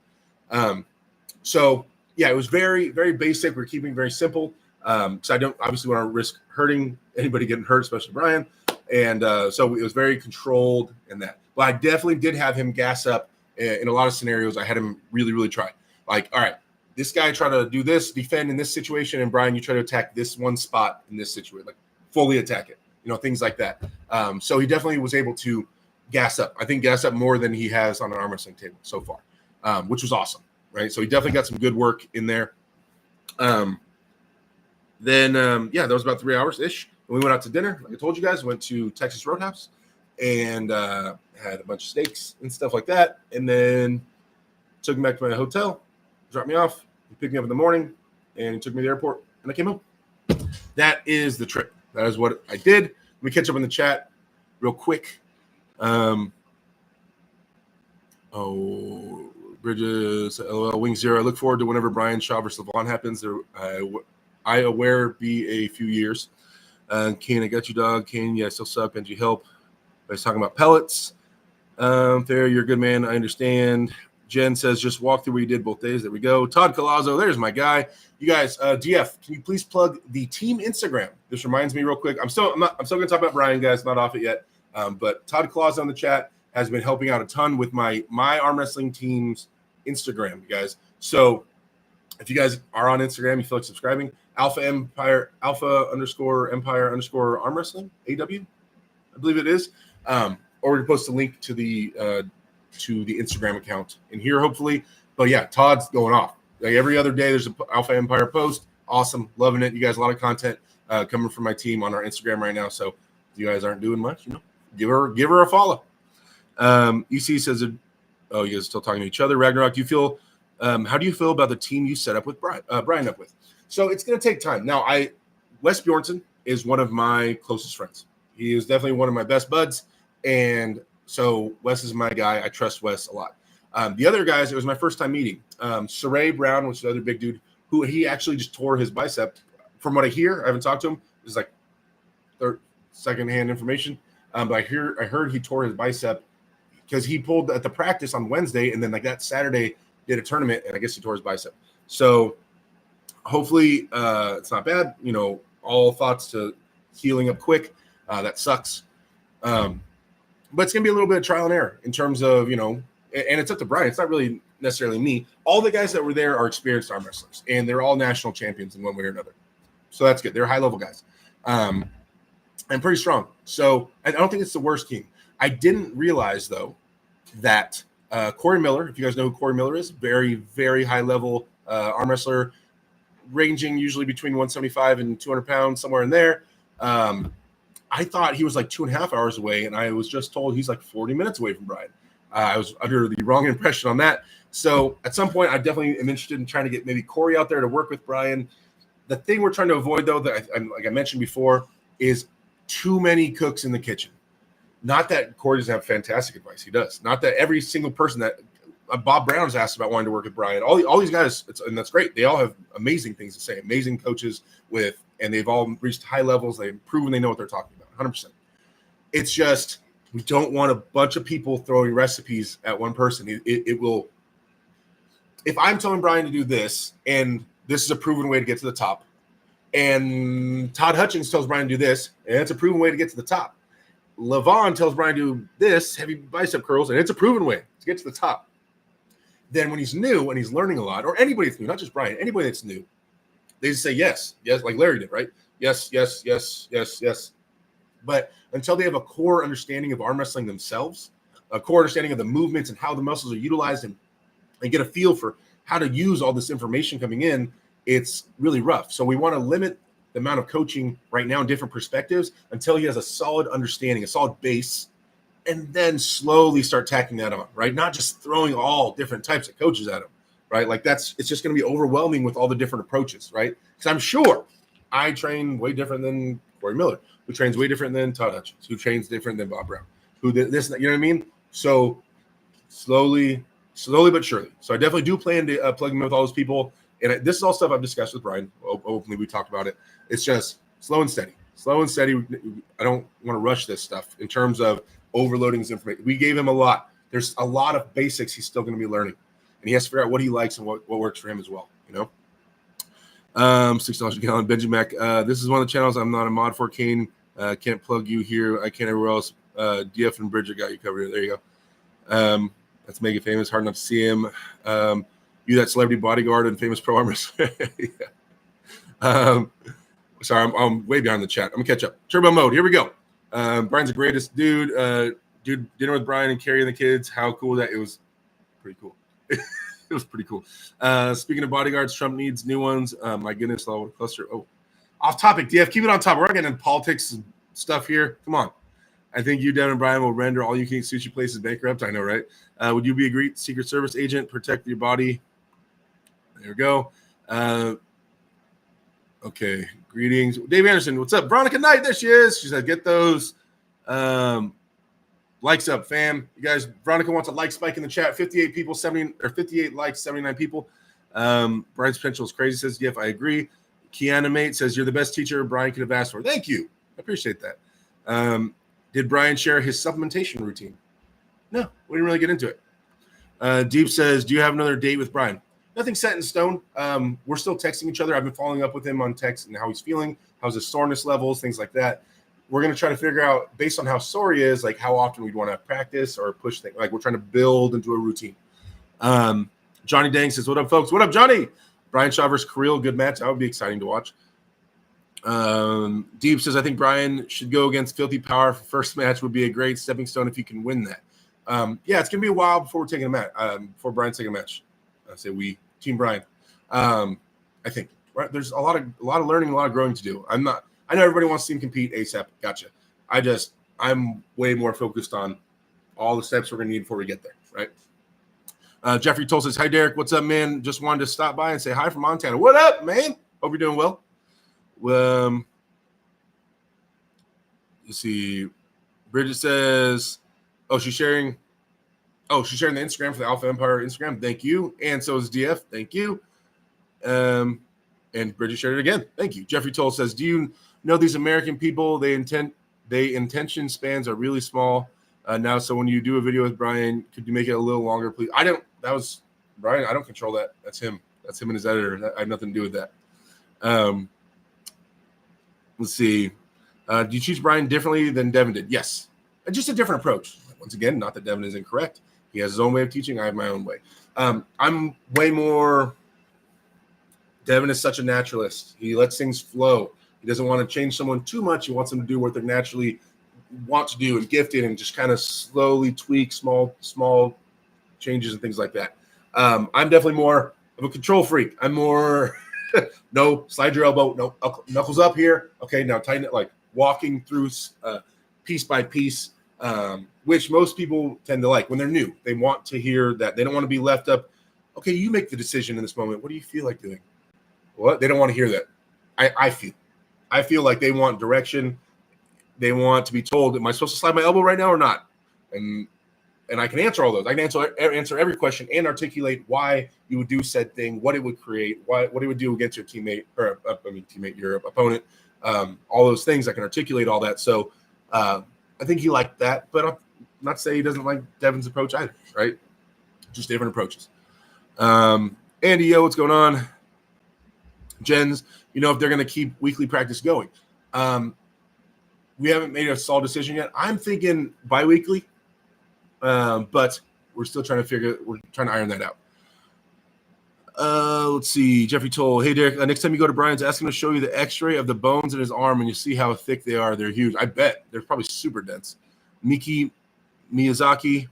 So yeah, it was very, very basic. We're keeping it very simple. So I don't obviously want to risk hurting anybody getting hurt, especially Brian. And so it was very controlled in that. But I definitely did have him gas up in a lot of scenarios. I had him really, really try. Like, all right, this guy try to do this, defend in this situation, and Brian, you try to attack this one spot in this situation, like fully attack it, things like that. So he definitely was able to gas up. I think gas up more than he has on an arm wrestling table so far, which was awesome, right? So he definitely got some good work in there. Then that was about 3 hours-ish. And we went out to dinner. Like I told you guys, went to Texas Roadhouse and had a bunch of steaks and stuff like that. And then took me back to my hotel, dropped me off, he picked me up in the morning, and he took me to the airport, and I came home. That is the trip. That is what I did. Let me catch up in the chat real quick. Bridges, LOL, Wing Zero. I look forward to whenever Brian Shaw versus Levon happens. I aware be a few years. Kane, I got you, dog. Kane, yeah, I still suck. Benji, help. I was talking about pellets. Fair, you're a good man. I understand. Jen says, just walk through what you did both days. There we go. Todd Colazzo, there's my guy. You guys, DF, can you please plug the team Instagram? This reminds me real quick. I'm still going to talk about Brian, guys. Not off it yet. But Todd Colazzo in the chat has been helping out a ton with my arm wrestling team's Instagram, you guys. So if you guys are on Instagram, you feel like subscribing, Alpha _Empire _ arm wrestling, AW, I believe it is. Or we post a link to the Instagram account in here, hopefully. But yeah, Todd's going off. Like every other day, there's an Alpha Empire post. Awesome, loving it. You guys, a lot of content coming from my team on our Instagram right now. So if you guys aren't doing much, give her a follow. EC says, oh, you guys are still talking to each other. Ragnarok, how do you feel about the team you set up with Brian up with? So it's going to take time. Now, Wes Bjornson is one of my closest friends. He is definitely one of my best buds. And so Wes is my guy. I trust Wes a lot. The other guys, it was my first time meeting. Saray Brown was the other big dude who he actually just tore his bicep. From what I hear, I haven't talked to him. This is like secondhand information. But I heard he tore his bicep because he pulled at the practice on Wednesday, and then like that Saturday did a tournament, and I guess he tore his bicep. So hopefully it's not bad. All thoughts to healing up quick. That sucks. But it's going to be a little bit of trial and error in terms of, and it's up to Brian. It's not really necessarily me. All the guys that were there are experienced arm wrestlers, and they're all national champions in one way or another. So that's good. They're high-level guys and pretty strong. So I don't think it's the worst team. I didn't realize, though, that Corey Miller, if you guys know who Corey Miller is, very, very high-level arm wrestler, ranging usually between 175 and 200 pounds, somewhere in there. I thought he was like 2.5 hours away, and I was just told he's like 40 minutes away from Brian. I was under the wrong impression on that. So at some point, I definitely am interested in trying to get maybe Corey out there to work with Brian. The thing we're trying to avoid, though, that like I mentioned before, is too many cooks in the kitchen. Not that Corey doesn't have fantastic advice. He does. Not that every single person that Bob Brown's asked about wanting to work with Brian. All these guys, and that's great. They all have amazing things to say, amazing coaches and they've all reached high levels. They've proven they know what they're talking about, 100%. It's just we don't want a bunch of people throwing recipes at one person. It will. If I'm telling Brian to do this, and this is a proven way to get to the top, and Todd Hutchins tells Brian to do this, and it's a proven way to get to the top. Levon tells Brian to do this, heavy bicep curls, and it's a proven way to get to the top. Then when he's new and he's learning a lot, or anybody that's new, not just Brian, anybody that's new, they just say yes, like Larry did, right? Yes. But until they have a core understanding of arm wrestling themselves, a core understanding of the movements and how the muscles are utilized, and get a feel for how to use all this information coming in, it's really rough. So we want to limit the amount of coaching right now in different perspectives until he has a solid understanding, a solid base, and then slowly start tacking that on, right? Not just throwing all different types of coaches at them, right? Like it's just going to be overwhelming with all the different approaches, right? Because I'm sure I train way different than Corey Miller, who trains way different than Todd Hutchins, who trains different than Bob Brown, who did this, you know what I mean? So slowly but surely. So I definitely do plan to plug in with all those people. And this is all stuff I've discussed with Brian. Openly, we talked about it. It's just slow and steady. Slow and steady. I don't want to rush this stuff in terms of overloading his information. We gave him a lot. There's a lot of basics he's still going to be learning. And he has to figure out what he likes and what works for him as well, you know? $6 a gallon. Benji Mac. This is one of the channels I'm not a mod for, Kane. Can't plug you here. I can't everywhere else. DF and Bridger got you covered here. There you go. That's mega famous. Hard enough to see him. You that celebrity bodyguard and famous pro armors. Yeah. Sorry, I'm way behind the chat. I'm gonna catch up. Turbo mode. Here we go. Brian's the greatest dude. Dude, dinner with Brian and Carrie and the kids. How cool was that? It was pretty cool. It was pretty cool. Speaking of bodyguards, Trump needs new ones. My goodness, level cluster. Oh, off topic. DF, keep it on top. We're not getting into politics and stuff here. Come on. I think you, Devin and Brian, will render all you can eat sushi places bankrupt. I know, right? Would you be a great Secret Service agent? Protect your body. There we go. Okay. Greetings. Dave Anderson, what's up? Veronica Knight, there she is. She said, get those likes up, fam. You guys, Veronica wants a like spike in the chat. 58 people, 58 likes, 79 people. Brian's potential is crazy, says Jeff. I agree. Kiana Mate says, you're the best teacher Brian could have asked for. Thank you. I appreciate that. Did Brian share his supplementation routine? No, we didn't really get into it. Deep says, do you have another date with Brian? Nothing set in stone. We're still texting each other. I've been following up with him on text and how he's feeling, how's his soreness levels, things like that. We're going to try to figure out, based on how sore he is, like how often we'd want to practice or push things. Like we're trying to build into a routine. Johnny Dang says, what up, folks? What up, Johnny? Brian Shaw versus Kirill, good match. That would be exciting to watch. Deep says, I think Brian should go against Filthy Power for first match. Would be a great stepping stone if he can win that. Yeah, it's going to be a while before we're taking a match, before Brian's taking a match. I say we, Team Brian. I think right there's a lot of learning, a lot of growing to do. I know everybody wants to see him compete ASAP. Gotcha. I'm way more focused on all the steps we're going to need before we get there, right? Jeffrey Toll says, hi, Derek. What's up, man? Just wanted to stop by and say hi from Montana. What up, man? Hope you're doing well. You see, Bridget says, she's sharing the Instagram for the Alpha Empire Instagram. Thank you. And so is DF. Thank you. And Bridget shared it again. Thank you. Jeffrey Toll says, do you know these American people, intention spans are really small now. So when you do a video with Brian, could you make it a little longer, please? That was Brian. I don't control that. That's him. That's him and his editor. I have nothing to do with that. Let's see. Do you teach Brian differently than Devin did? Yes. Just a different approach. Once again, not that Devin is incorrect. He has his own way of teaching. I have my own way. I'm way more. Devin is such a naturalist. He lets things flow. He doesn't want to change someone too much. He wants them to do what they naturally want to do and gifted, and just kind of slowly tweak small changes and things like that. I'm definitely more of a control freak. I'm more no, slide your elbow, no, knuckles up here. Okay, now tighten it, like walking through piece by piece, which most people tend to like when they're new. They want to hear that. They don't want to be left up. Okay, you make the decision in this moment. What do you feel like doing? What? They don't want to hear that. I feel like they want direction. They want to be told, am I supposed to slide my elbow right now or not? And I can answer all those. I can answer every question and articulate why you would do said thing, what it would create, what it would do against your teammate, your opponent, all those things. I can articulate all that. So I think he liked that, but I'm not saying he doesn't like Devin's approach either, right? Just different approaches. Andy, yo, what's going on? Jens, if they're going to keep weekly practice going. We haven't made a solid decision yet. I'm thinking bi-weekly, but we're still trying to iron that out. Let's see. Jeffrey Toll, hey, Derek, next time you go to Brian's, ask him to show you the x-ray of the bones in his arm, and you see how thick they are. They're huge. I bet. They're probably super dense. Miki Miyazaki,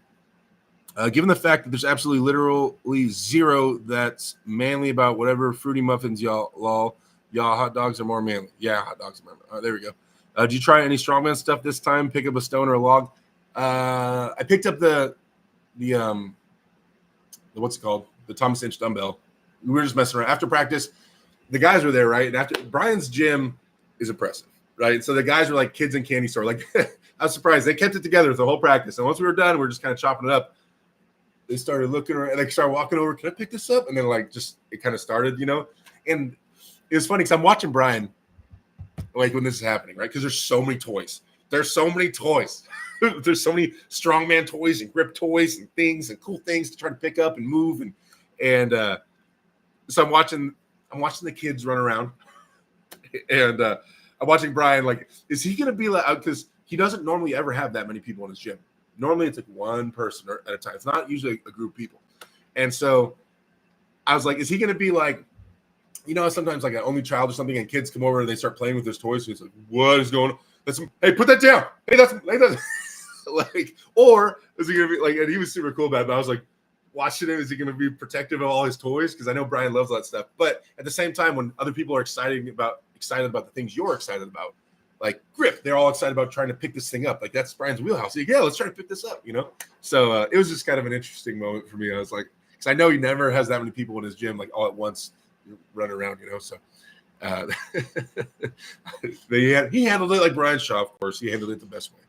given the fact that there's absolutely literally zero that's manly about whatever fruity muffins y'all hot dogs are more manly. Yeah, hot dogs are more manly. There we go. Did you try any strongman stuff this time? Pick up a stone or a log? I picked up the what's it called? The Thomas Inch dumbbell. We were just messing around after practice. The guys were there, right? And after Brian's gym is impressive, right? So the guys were like kids in candy store. Like I was surprised they kept it together the whole practice. And once we were done, we were just kind of chopping it up. They started looking around, like started walking over. Can I pick this up? And then like just it kind of started, you know. And it was funny because I'm watching Brian, like when this is happening, right? Because there's so many toys. There's so many toys. There's so many strongman toys and grip toys and things and cool things to try to pick up and move and so I'm watching the kids run around and I'm watching Brian like, is he gonna be like, because he doesn't normally ever have that many people in his gym. Normally it's like one person at a time. It's not usually a group of people. And so I was like, is he gonna be like, you know, sometimes like an only child or something and kids come over and they start playing with his toys. So he's like, what is going on? Hey, put that down. Hey, that's like, or is he gonna be like? And he was super cool about it. But I was like, watching him. Is he gonna be protective of all his toys? Because I know Brian loves all that stuff. But at the same time, when other people are excited about the things you're excited about, like grip, they're all excited about trying to pick this thing up. Like that's Brian's wheelhouse. Like, yeah, let's try to pick this up. You know. So it was just kind of an interesting moment for me. I was like, because I know he never has that many people in his gym like all at once run around. You know, so. He handled it like Brian Shaw, of course. He handled it the best way.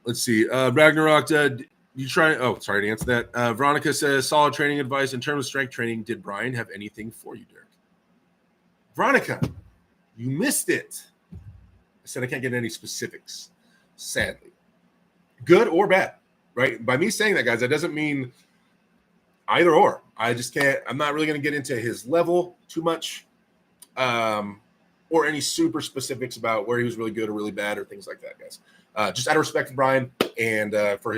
Let's see. Ragnarok, you try? Oh, sorry to answer that. Veronica says solid training advice in terms of strength training. Did Brian have anything for you, Derek? Veronica, you missed it. I said I can't get any specifics, sadly. Good or bad, right? By me saying that, guys, that doesn't mean either or. I just can't. I'm not really going to get into his level too much, or any super specifics about where he was really good or really bad or things like that, guys. Just out of respect for Brian and for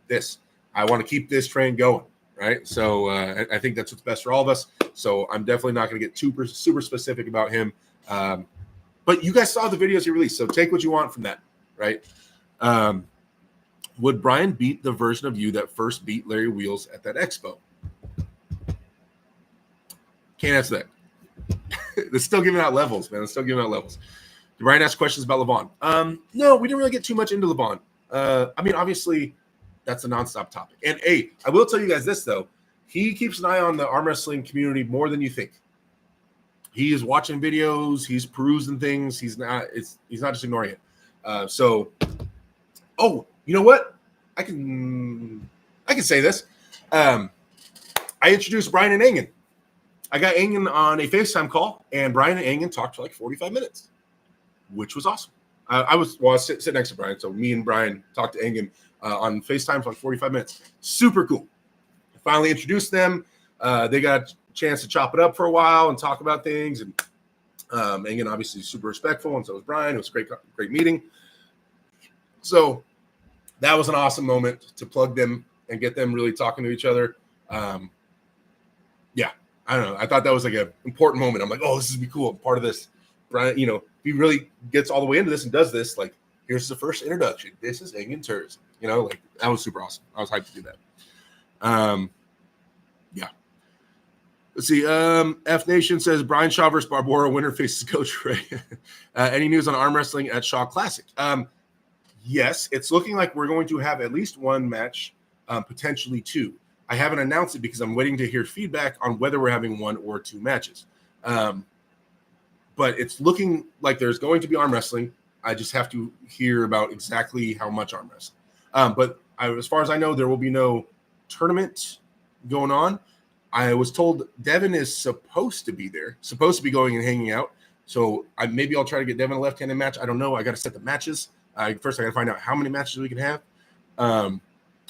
this, I want to keep this train going, right? So I think that's what's best for all of us. So I'm definitely not going to get super specific about him. But you guys saw the videos he released, so take what you want from that, right? Would Brian beat the version of you that first beat Larry Wheels at that expo? Can't answer that. They're still giving out levels, man. They're still giving out levels. Did Brian ask questions about Levon? No, we didn't really get too much into Levon. I mean, obviously, that's a nonstop topic. And hey, I will tell you guys this though: he keeps an eye on the arm wrestling community more than you think. He is watching videos. He's perusing things. He's not just ignoring it. Oh, you know what? I can say this. I introduced Brian and Engen. I got Engen on a FaceTime call, and Brian and Engen talked for like 45 minutes, which was awesome. I was sitting next to Brian, so me and Brian talked to Engen on FaceTime for like 45 minutes. Super cool. I finally introduced them. They got a chance to chop it up for a while and talk about things. And Engen obviously super respectful, and so was Brian. It was a great meeting. So that was an awesome moment to plug them and get them really talking to each other. Yeah. I don't know. I thought that was like an important moment. I'm like, oh, this is be cool. I'm part of this. Brian, you know, if he really gets all the way into this and does this, like, here's the first introduction. This is Engen Turs. You know, like that was super awesome. I was hyped to do that. Yeah. Let's see. F Nation says Brian Shaw versus Barbora winner faces Coach Ray. Any news on arm wrestling at Shaw Classic? Yes, it's looking like we're going to have at least one match, potentially two. I haven't announced it because I'm waiting to hear feedback on whether we're having one or two matches. But it's looking like there's going to be arm wrestling. I just have to hear about exactly how much arm wrestling. But as far as I know, there will be no tournament going on. I was told Devin is supposed to be there, supposed to be going and hanging out. So maybe I'll try to get Devin a left-handed match. I don't know. I got to set the matches. First, I got to find out how many matches we can have.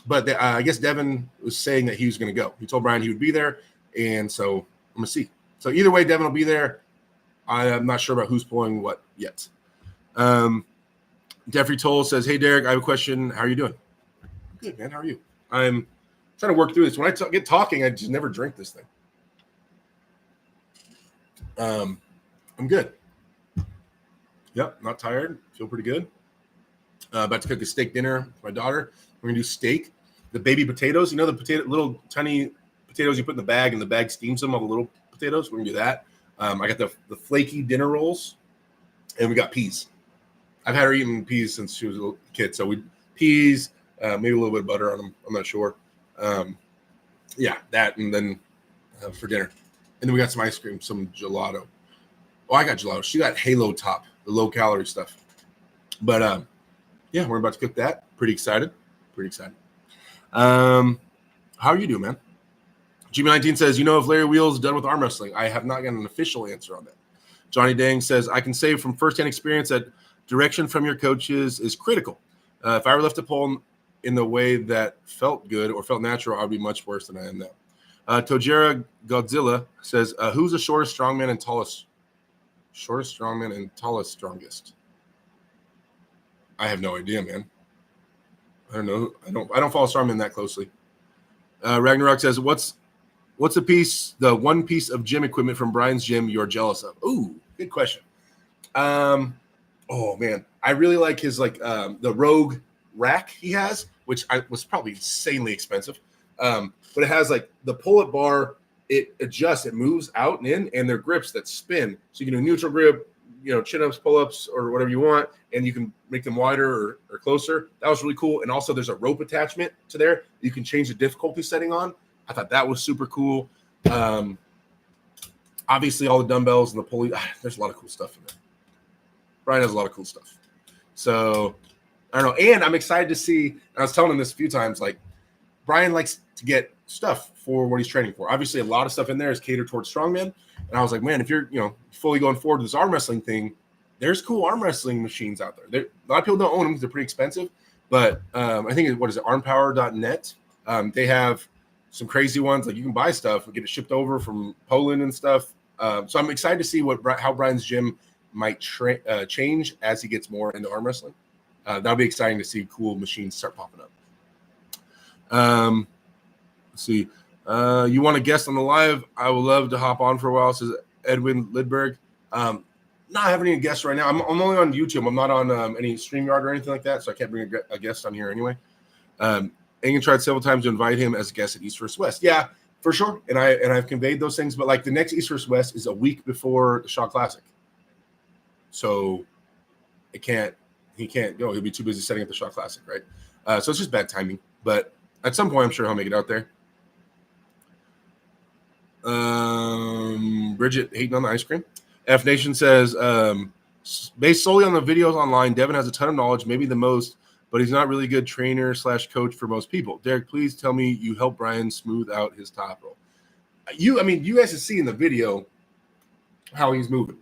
But I guess Devin was saying that he was going to go. He told Brian he would be there, and so I'm going to see. So either way, Devin will be there. I'm not sure about who's pulling what yet. Jeffrey Toll says, hey, Derek, I have a question. How are you doing? Good, man. How are you? I'm trying to work through this. When I get talking, I just never drink this thing. I'm good. Yep, not tired. Feel pretty good. About to cook a steak dinner for my daughter. We're going to do steak. The baby potatoes, you know, the little tiny potatoes you put in the bag, and the bag steams them, all the little potatoes. We're going to do that. I got the flaky dinner rolls, and we got peas. I've had her eating peas since she was a little kid. So peas, maybe a little bit of butter on them. I'm not sure. Yeah, that, and then for dinner. And then we got some ice cream, some gelato. Oh, I got gelato. She got Halo Top, the low-calorie stuff. But, yeah, we're about to cook that. Pretty excited. How are you doing, man? GB19 says, if Larry Wheels done with arm wrestling? I have not gotten an official answer on that. Johnny Dang says, I can say from firsthand experience that direction from your coaches is critical. If I were left to pull in the way that felt good or felt natural, I'd be much worse than I am now. Tojira Godzilla says, who's the shortest strongman and tallest? Shortest strongman and tallest strongest? I have no idea, man. I don't know. I don't follow strongman that closely. Ragnarok says, what's the one piece of gym equipment from Brian's gym you're jealous of? Ooh, good question. Oh man, I really like his the Rogue rack he has, which was probably insanely expensive. But it has like the pull-up bar, it adjusts, it moves out and in, and they're grips that spin. So you can do neutral grip, chin-ups, pull-ups, or whatever you want, and you can make them wider or closer. That was really cool. And also there's a rope attachment to there. You can change the difficulty setting on. I thought that was super cool. Obviously all the dumbbells and the pulley, there's a lot of cool stuff in there. Brian has a lot of cool stuff. So I don't know. And I'm excited to see, and I was telling him this a few times, like Brian likes to get stuff for what he's training for. Obviously a lot of stuff in there is catered towards strongmen. And I was like, man, if you're, fully going forward with this arm wrestling thing, there's cool arm wrestling machines out there. A lot of people don't own them because they're pretty expensive. But I think, armpower.net? They have some crazy ones. Like you can buy stuff and get it shipped over from Poland and stuff. So I'm excited to see how Brian's gym might change as he gets more into arm wrestling. That'll be exciting to see cool machines start popping up. Let's see. You want a guest on the live? I would love to hop on for a while, says Edwin Lidberg. Not having any guests right now. I'm only on YouTube. I'm not on any StreamYard or anything like that, so I can't bring a guest on here anyway. Engen tried several times to invite him as a guest at East First West. Yeah, for sure. And I've conveyed those things, but like the next East First West is a week before the Shaw Classic. So he can't go. He'll be too busy setting up the Shaw Classic, right? So it's just bad timing. But at some point, I'm sure he'll make it out there. Bridget hating on the ice cream. F Nation says, based solely on the videos online, Devin has a ton of knowledge, maybe the most, but he's not really a good trainer / coach for most people. Derek, please tell me you help Brian smooth out his top roll. You guys can see in the video how he's moving.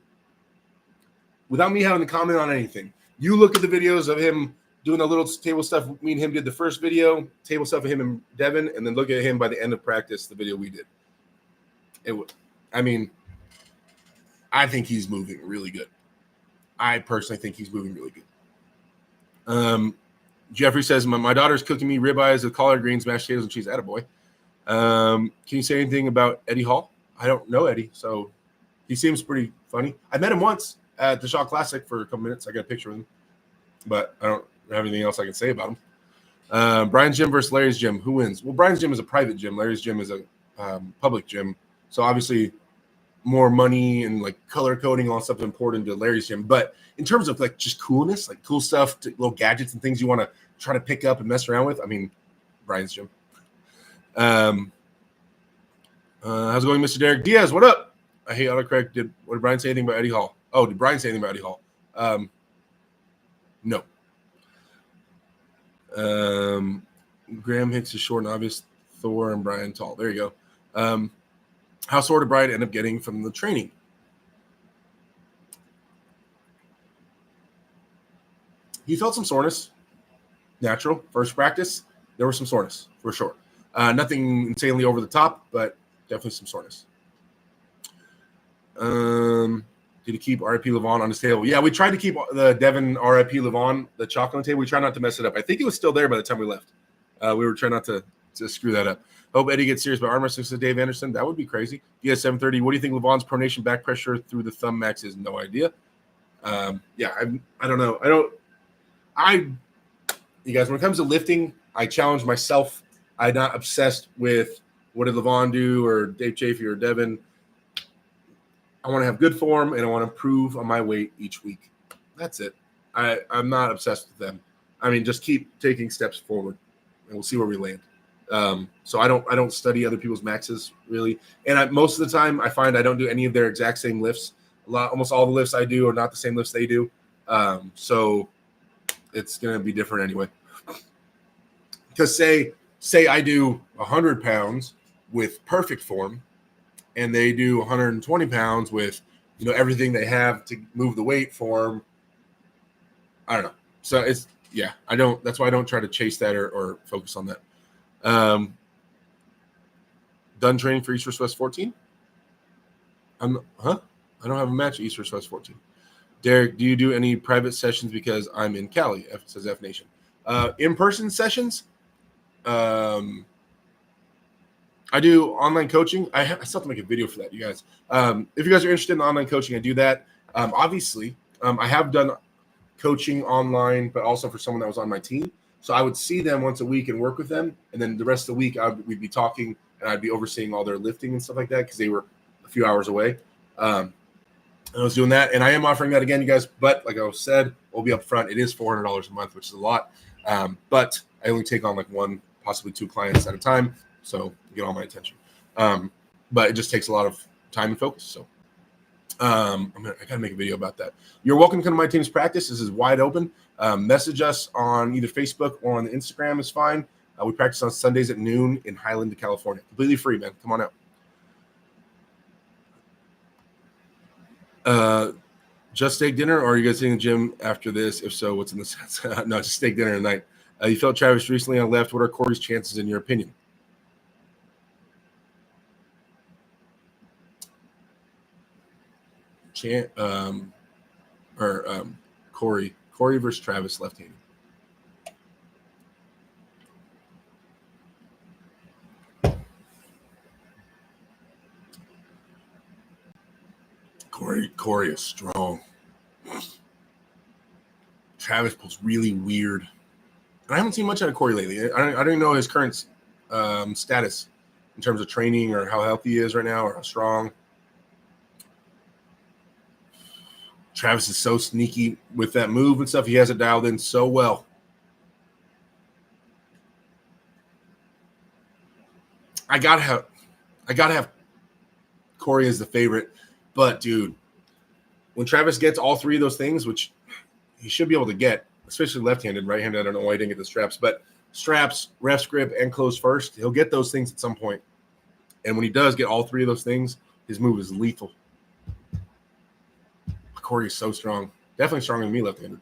Without me having to comment on anything, you look at the videos of him doing the little table stuff. Me and him did the first video, table stuff of him and Devin, and then look at him by the end of practice, the video we did. I think he's moving really good. I personally think he's moving really good. Jeffrey says, my daughter's cooking me ribeyes with collard greens, mashed potatoes, and cheese. Attaboy. Can you say anything about Eddie Hall? I don't know Eddie, so he seems pretty funny. I met him once at the Shaw Classic for a couple minutes. I got a picture with him, but I don't have anything else I can say about him. Brian's gym versus Larry's gym. Who wins? Well, Brian's gym is a private gym. Larry's gym is a public gym. So obviously more money and like color coding, all stuff important to Larry's gym. But in terms of like just coolness, like cool stuff, little gadgets and things you want to try to pick up and mess around with, Brian's gym. How's it going, Mr. Derek Diaz? What up? I hate autocorrect. Did Brian say anything about Eddie Hall? Oh, did Brian say anything about Eddie Hall? No. Graham Hicks is short and obvious. Thor and Brian tall. There you go. How sore did Brian end up getting from the training? He felt some soreness. Natural. First practice, there was some soreness for sure. Nothing insanely over the top, but definitely some soreness. Did he keep RIP Levon on his table? Yeah, we tried to keep the Devin RIP Levon, the chalk on the table. We tried not to mess it up. I think it was still there by the time we left. We were trying not to screw that up. Hope Eddie gets serious about arm wrestling, says Dave Anderson. That would be crazy. DS 730. What do you think Levon's pronation back pressure through the thumb max is? No idea. I don't know. You guys, when it comes to lifting, I challenge myself. I'm not obsessed with what did Levon do or Dave Chafee or Devin. I want to have good form and I want to improve on my weight each week. That's it. I'm not obsessed with them. I mean, just keep taking steps forward, and we'll see where we land. So I don't study other people's maxes really, and most of the time I find I don't do any of their exact same lifts. Almost all the lifts I do are not the same lifts they do. So it's gonna be different anyway. Because say I do 100 pounds with perfect form, and they do 120 pounds with everything they have to move the weight form. I don't know. So I don't. That's why I don't try to chase that or focus on that. Done training for East West 14. I don't have a match at East West 14. Derek, do you do any private sessions because I'm in Cali? Says F Nation. In-person sessions. I do online coaching. I still have to make a video for that, you guys. If you guys are interested in online coaching, I do that. Obviously, I have done coaching online, but also for someone that was on my team. So I would see them once a week and work with them, and then the rest of the week we'd be talking, and I'd be overseeing all their lifting and stuff like that because they were a few hours away. And I was doing that, and I am offering that again, you guys. But like I said, we'll be up front. It is $400 a month, which is a lot. But I only take on like one, possibly two clients at a time, so you get all my attention. But it just takes a lot of time and focus. So I gotta make a video about that. You're welcome to come to my team's practice. This is wide open. Message us on either Facebook or on the Instagram is fine. We practice on Sundays at noon in Highland, California. Completely free, man. Come on out. Just steak dinner, or are you guys hitting the gym after this? If so, what's in the sense? No, just steak dinner tonight. You felt Travis recently on left. What are Corey's chances in your opinion? Corey versus Travis left-handed. Corey is strong. Travis pulls really weird. And I haven't seen much out of Corey lately. I don't even know his current status in terms of training or how healthy he is right now or how strong. Travis is so sneaky with that move and stuff. He has it dialed in so well. I gotta have Corey as the favorite. But dude, when Travis gets all three of those things, which he should be able to get, especially left-handed, right-handed, I don't know why he didn't get the straps, but straps, ref's grip, and close first, he'll get those things at some point. And when he does get all three of those things, his move is lethal. Corey is so strong. Definitely stronger than me left-handed.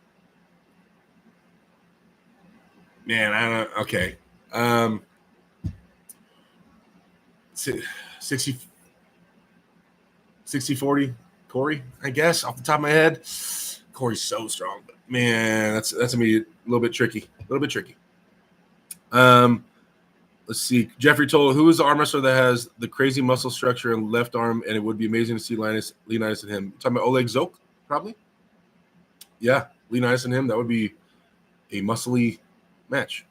Man, I don't know. Okay. 60-40 Corey, I guess, off the top of my head. Corey's so strong. But man, that's gonna be a little bit tricky. Let's see. Jeffrey told, who is the arm wrestler that has the crazy muscle structure and left arm, and it would be amazing to see Leonidas and him. You're talking about Oleg Zoke, probably? Yeah, Leonidas and him. That would be a muscly match.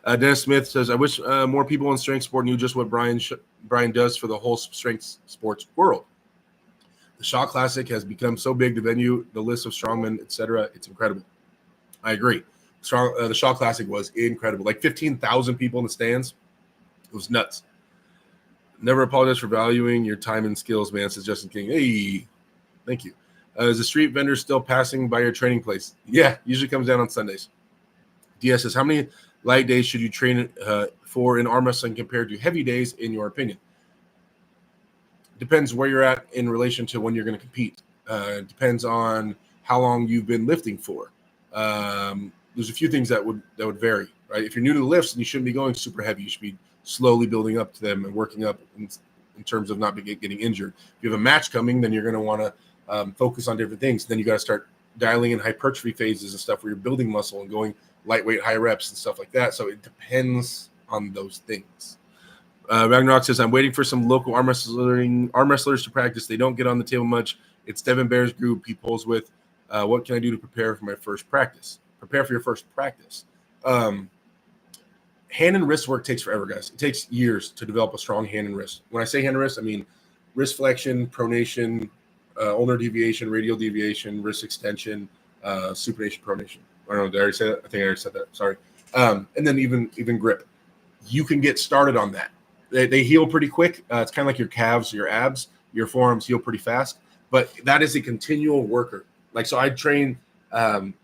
Dennis Smith says, I wish more people in strength sport knew just what Brian does for the whole strength sports world. The Shaw Classic has become so big, the venue, the list of strongmen, etc. It's incredible. I agree. The Shaw Classic was incredible. Like 15,000 people in the stands. It was nuts. Never apologize for valuing your time and skills, man, says Justin King. Hey, thank you. Is the street vendor still passing by your training place? Yeah, usually comes down on Sundays. DS says, how many light days should you train for in arm wrestling compared to heavy days, in your opinion? Depends where you're at in relation to when you're going to compete. Depends on how long you've been lifting for. There's a few things that would vary, right? If you're new to the lifts, and you shouldn't be going super heavy, you should be slowly building up to them and working up in terms of not getting injured. If you have a match coming, then you're going to want to focus on different things. Then you got to start dialing in hypertrophy phases and stuff where you're building muscle and going lightweight, high reps and stuff like that. So it depends on those things. Ragnarok says, I'm waiting for some local arm wrestlers to practice. They don't get on the table much. It's Devin Bear's group he pulls with. What can I do to prepare for my first practice? Prepare for your first practice. Hand and wrist work takes forever, guys. It takes years to develop a strong hand and wrist. When I say hand and wrist, I mean wrist flexion, pronation, ulnar deviation, radial deviation, wrist extension, Super Nation, Pro Nation. I don't know. Did I already say that? I think I already said that. Sorry. And then even grip. You can get started on that. They heal pretty quick. It's kind of like your calves, your abs, your forearms heal pretty fast. But that is a continual worker. Like, so I train, I'm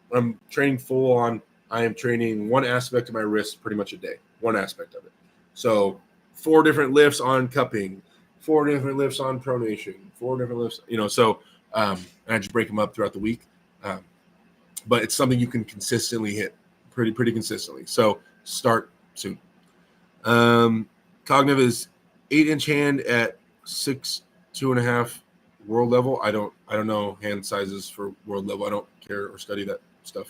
training full on. I am training one aspect of my wrist pretty much a day, one aspect of it. So 4 different lifts on cupping, 4 different lifts on pronation, 4 different lifts, so and I just break them up throughout the week. But it's something you can consistently hit pretty consistently. So start soon. Cognitive is 8-inch hand at 6'2.5" world level. I don't know hand sizes for world level. I don't care or study that stuff.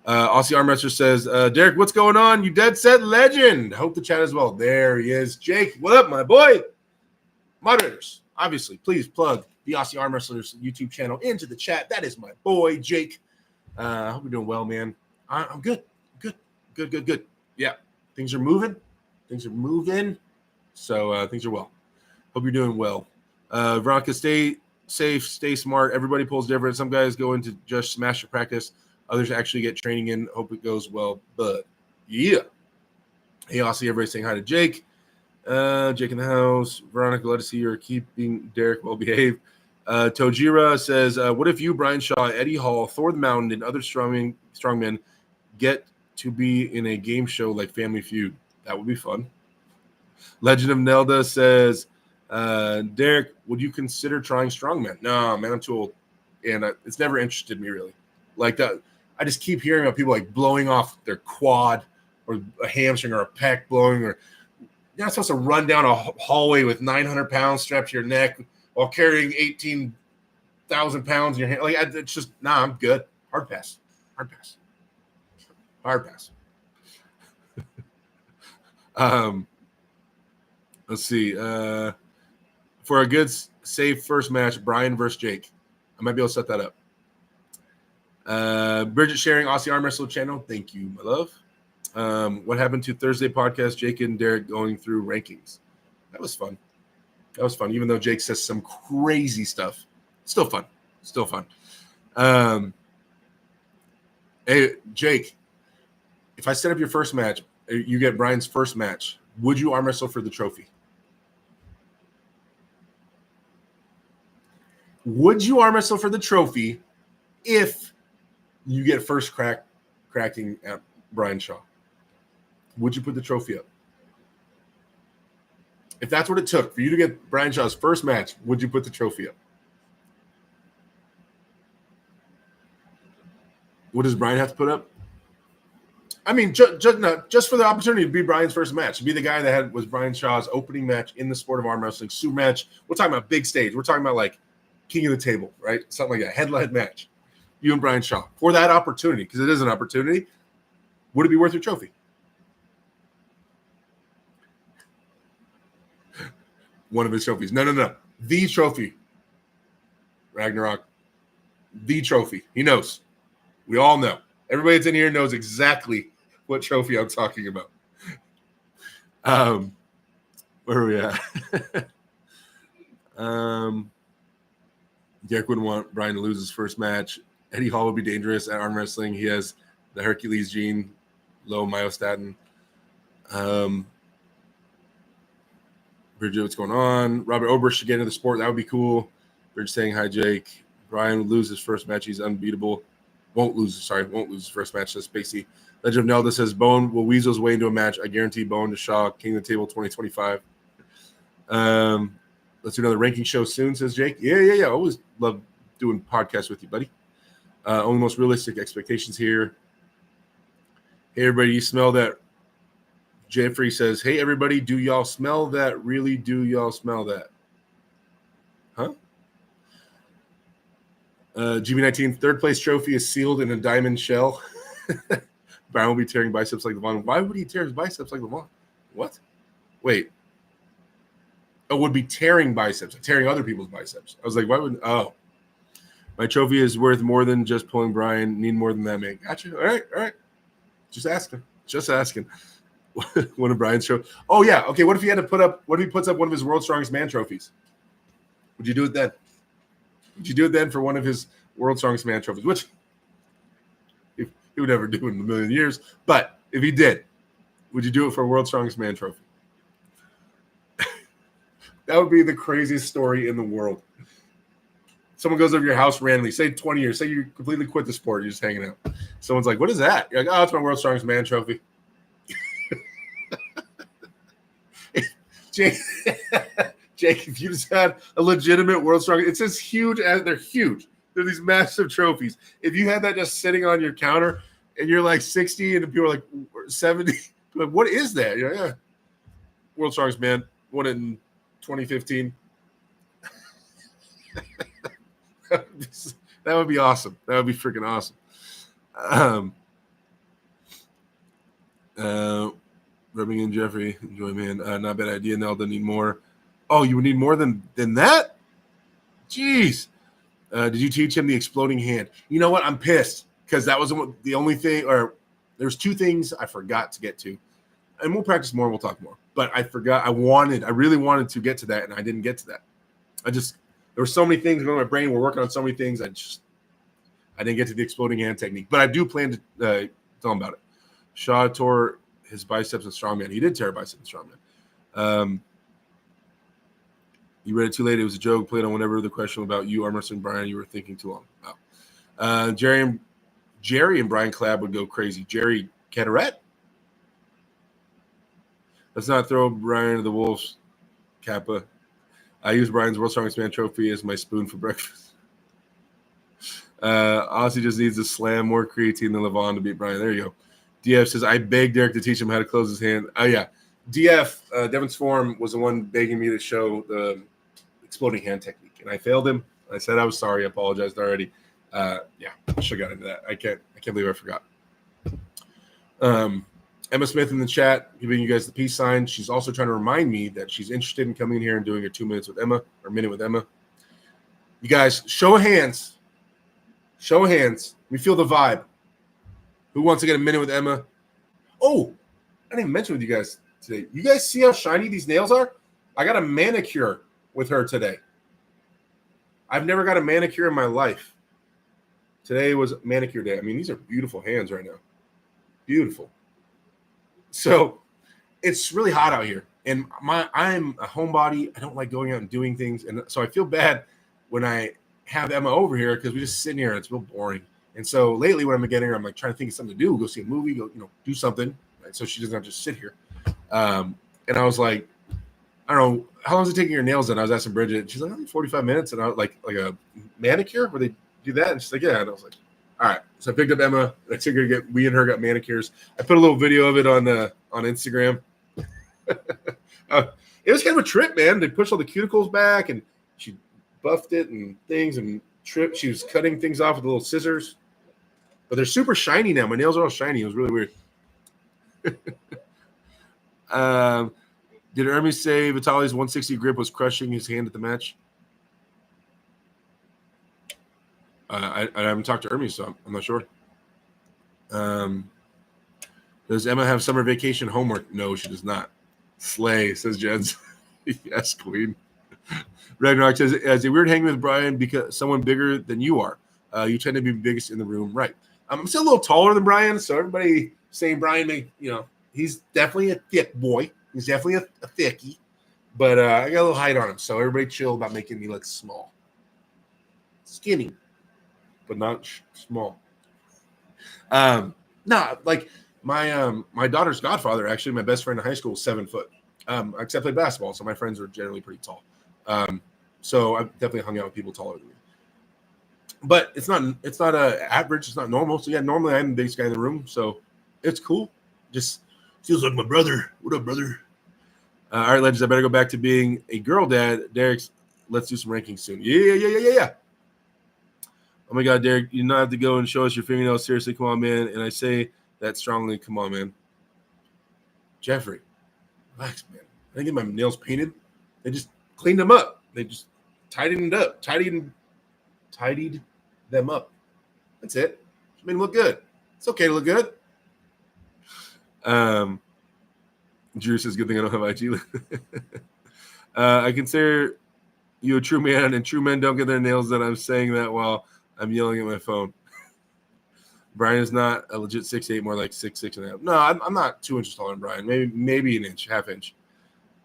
Aussie Arm Wrestler says, Derek, what's going on? You dead set legend. Hope the chat as well. There he is. Jake, what up, my boy? Moderators, obviously, please plug the Aussie Arm Wrestlers YouTube channel into the chat. That is my boy, Jake. I hope you're doing well, man. I'm good. Good. Yeah, things are moving. So things are well. Hope you're doing well. Veronica, stay safe, stay smart. Everybody pulls different. Some guys go into just smash your practice. Others actually get training in. Hope it goes well. But yeah. Hey, Aussie, everybody saying hi to Jake. Jake in the house. Veronica, glad to see you're keeping Derek well behaved. Tojira says, what if you, Brian Shaw, Eddie Hall, Thor the Mountain, and other strongmen get to be in a game show like Family Feud? That would be fun. Legend of Nelda says, Derek, would you consider trying strongman? No, man, I'm too old. And it's never interested me, really. Like that, I just keep hearing about people like blowing off their quad or a hamstring or a pec blowing, or you're not supposed to run down a hallway with 900 pounds strapped to your neck while carrying 18,000 pounds in your hand. Like, it's just, I'm good. Hard pass. Let's see. For a good, safe first match, Brian versus Jake. I might be able to set that up. Bridget sharing Aussie Arm Wrestle channel. Thank you, my love. What happened to Thursday podcast? Jake and Derek going through rankings. That was fun. Even though Jake says some crazy stuff. Still fun. Hey, Jake, if I set up your first match, you get Brian's first match, would you arm wrestle for the trophy? Would you arm wrestle for the trophy if you get first cracking at Brian Shaw? Would you put the trophy up? If that's what it took for you to get Brian Shaw's first match, would you put the trophy up? What does Brian have to put up? I mean, just for the opportunity to be Brian's first match, to be the guy that was Brian Shaw's opening match in the sport of arm wrestling, super match. We're talking about big stage. We're talking about like king of the table, right? Something like a headline match. You and Brian Shaw. For that opportunity, because it is an opportunity, would it be worth your trophy? One of his trophies. No. The trophy. Ragnarok. The trophy. He knows. We all know. Everybody that's in here knows exactly what trophy I'm talking about. Where are we at? Derek wouldn't want Brian to lose his first match. Eddie Hall would be dangerous at arm wrestling. He has the Hercules gene, low myostatin. Bridget, what's going on? Robert Oberst should get into the sport. That would be cool. Bridget saying hi, Jake. Brian would lose his first match. He's unbeatable. Won't lose his first match, says Spacey. Legend of Nelda says Bone will weasel his way into a match. I guarantee Bone to Shaw, King of the Table 2025. Let's do another ranking show soon, says Jake. Yeah. Always love doing podcasts with you, buddy. Only most realistic expectations here. Hey, everybody, you smell that? Jeffrey says, hey, everybody, do y'all smell that? Really, do y'all smell that? Huh? GB19, third place trophy is sealed in a diamond shell. Brian will be tearing biceps like Levon. Why would he tear his biceps like Levon? What? Wait. Oh, would be tearing biceps, tearing other people's biceps. I was like, why would? Oh, my trophy is worth more than just pulling Brian. Need more than that, man. Gotcha. All right. Just asking. One of Brian's trophies. Oh yeah. Okay. What if he had to put up? What if he puts up one of his World's Strongest Man trophies? Would you do it then? Would you do it then for one of his World's Strongest Man trophies? Which He would never do it in a million years. But if he did, would you do it for a World's Strongest Man trophy? That would be the craziest story in the world. Someone goes over your house randomly, say 20 years, say you completely quit the sport, you're just hanging out. Someone's like, what is that? You're like, oh, it's my World's Strongest Man trophy. Jake, if you just had a legitimate World's Strongest, it's as huge as they're huge. They're these massive trophies. If you had that just sitting on your counter and you're like 60 and people are like 70, like, what is that? You're like, yeah, World's Strongest Man, won it in 2015. That would be awesome. That would be freaking awesome. Rubbing in Jeffrey, enjoy, man. Not a bad idea. Now they'll need more. Oh, you would need more than that? Jeez. Did you teach him the exploding hand? You know what? I'm pissed because that was the only thing, or there's two things I forgot to get to. And we'll practice more. We'll talk more. But I forgot. I really wanted to get to that, and I didn't get to that. There were so many things going on in my brain. We're working on so many things. I didn't get to the exploding hand technique. But I do plan to tell him about it. Shaw tore his biceps in strongman. He did tear a bicep in strongman. You read it too late. It was a joke. Played on whenever the question about you, arm wrestling Brian, you were thinking too long. Oh. Jerry and Brian Clabb would go crazy. Jerry Cataret? Let's not throw Brian to the wolves, Kappa. I use Brian's World's Strongest Man trophy as my spoon for breakfast. Aussie just needs to slam more creatine than Levon to beat Brian. There you go. DF says, I begged Derek to teach him how to close his hand. Oh, yeah. DF, Devin Swarm, was the one begging me to show the exploding hand technique, and I failed him. I said I was sorry. I apologized already. Yeah, I should have got into that. I can't believe I forgot. Emma Smith in the chat giving you guys the peace sign. She's also trying to remind me that she's interested in coming in here and doing a 2 minutes with Emma or minute with Emma. You guys, show of hands. Show of hands. We feel the vibe. Who wants to get a minute with Emma? Oh, I didn't even mention with you guys today. You guys see how shiny these nails are? I got a manicure with her today. I've never got a manicure in my life. Today was manicure day. I mean, these are beautiful hands right now. Beautiful. So it's really hot out here. And I'm a homebody. I don't like going out and doing things. And so I feel bad when I have Emma over here because we just sit here and it's real boring. And so lately when I'm getting her, I'm like trying to think of something to do, go see a movie, go, do something. Right? So she doesn't have to just sit here. And I was like, I don't know, how long is it taking your nails done? I was asking Bridget. She's like, 45 minutes. And I was like a manicure where they do that? And she's like, yeah. And I was like, all right. So I picked up Emma. I took her we and her got manicures. I put a little video of it on Instagram. It was kind of a trip, man. They pushed all the cuticles back and she buffed it and things and tripped. She was cutting things off with little scissors. But they're super shiny now. My nails are all shiny. It was really weird. Did Hermes say Vitali's 160 grip was crushing his hand at the match? I haven't talked to Hermes, so I'm not sure. Does Emma have summer vacation homework? No, she does not. Slay, says Jens. Yes, queen. Ragnarok says, as a weird hanging with Brian because someone bigger than you are. You tend to be biggest in the room. Right. I'm still a little taller than Brian, so everybody saying Brian, he's definitely a thick boy. He's definitely a thickie. But I got a little height on him, so everybody chill about making me look small. Skinny, but not small. No, like my daughter's godfather, actually, my best friend in high school, was 7 foot. Except I play basketball, so my friends are generally pretty tall. So I've definitely hung out with people taller than me. But it's not average. It's not normal. So yeah, normally I'm the biggest guy in the room. So it's cool. Just feels like my brother. What up, brother? All right, legends. I better go back to being a girl dad. Derek's. Let's do some rankings soon. Yeah. Oh my God, Derek, you not have to go and show us your fingernails. Seriously, come on, man. And I say that strongly. Come on, man. Jeffrey, relax, man. I didn't get my nails painted. They just cleaned them up. They just tidied them up. That's it. Made them look good. It's okay to look good. Drew says, good thing I don't have IG. I consider you a true man, and true men don't get their nails done. I'm saying that while I'm yelling at my phone. Brian is not a legit 6'8", more like 6'6.5". No, I'm not 2 inches taller than Brian. Maybe an inch, half inch.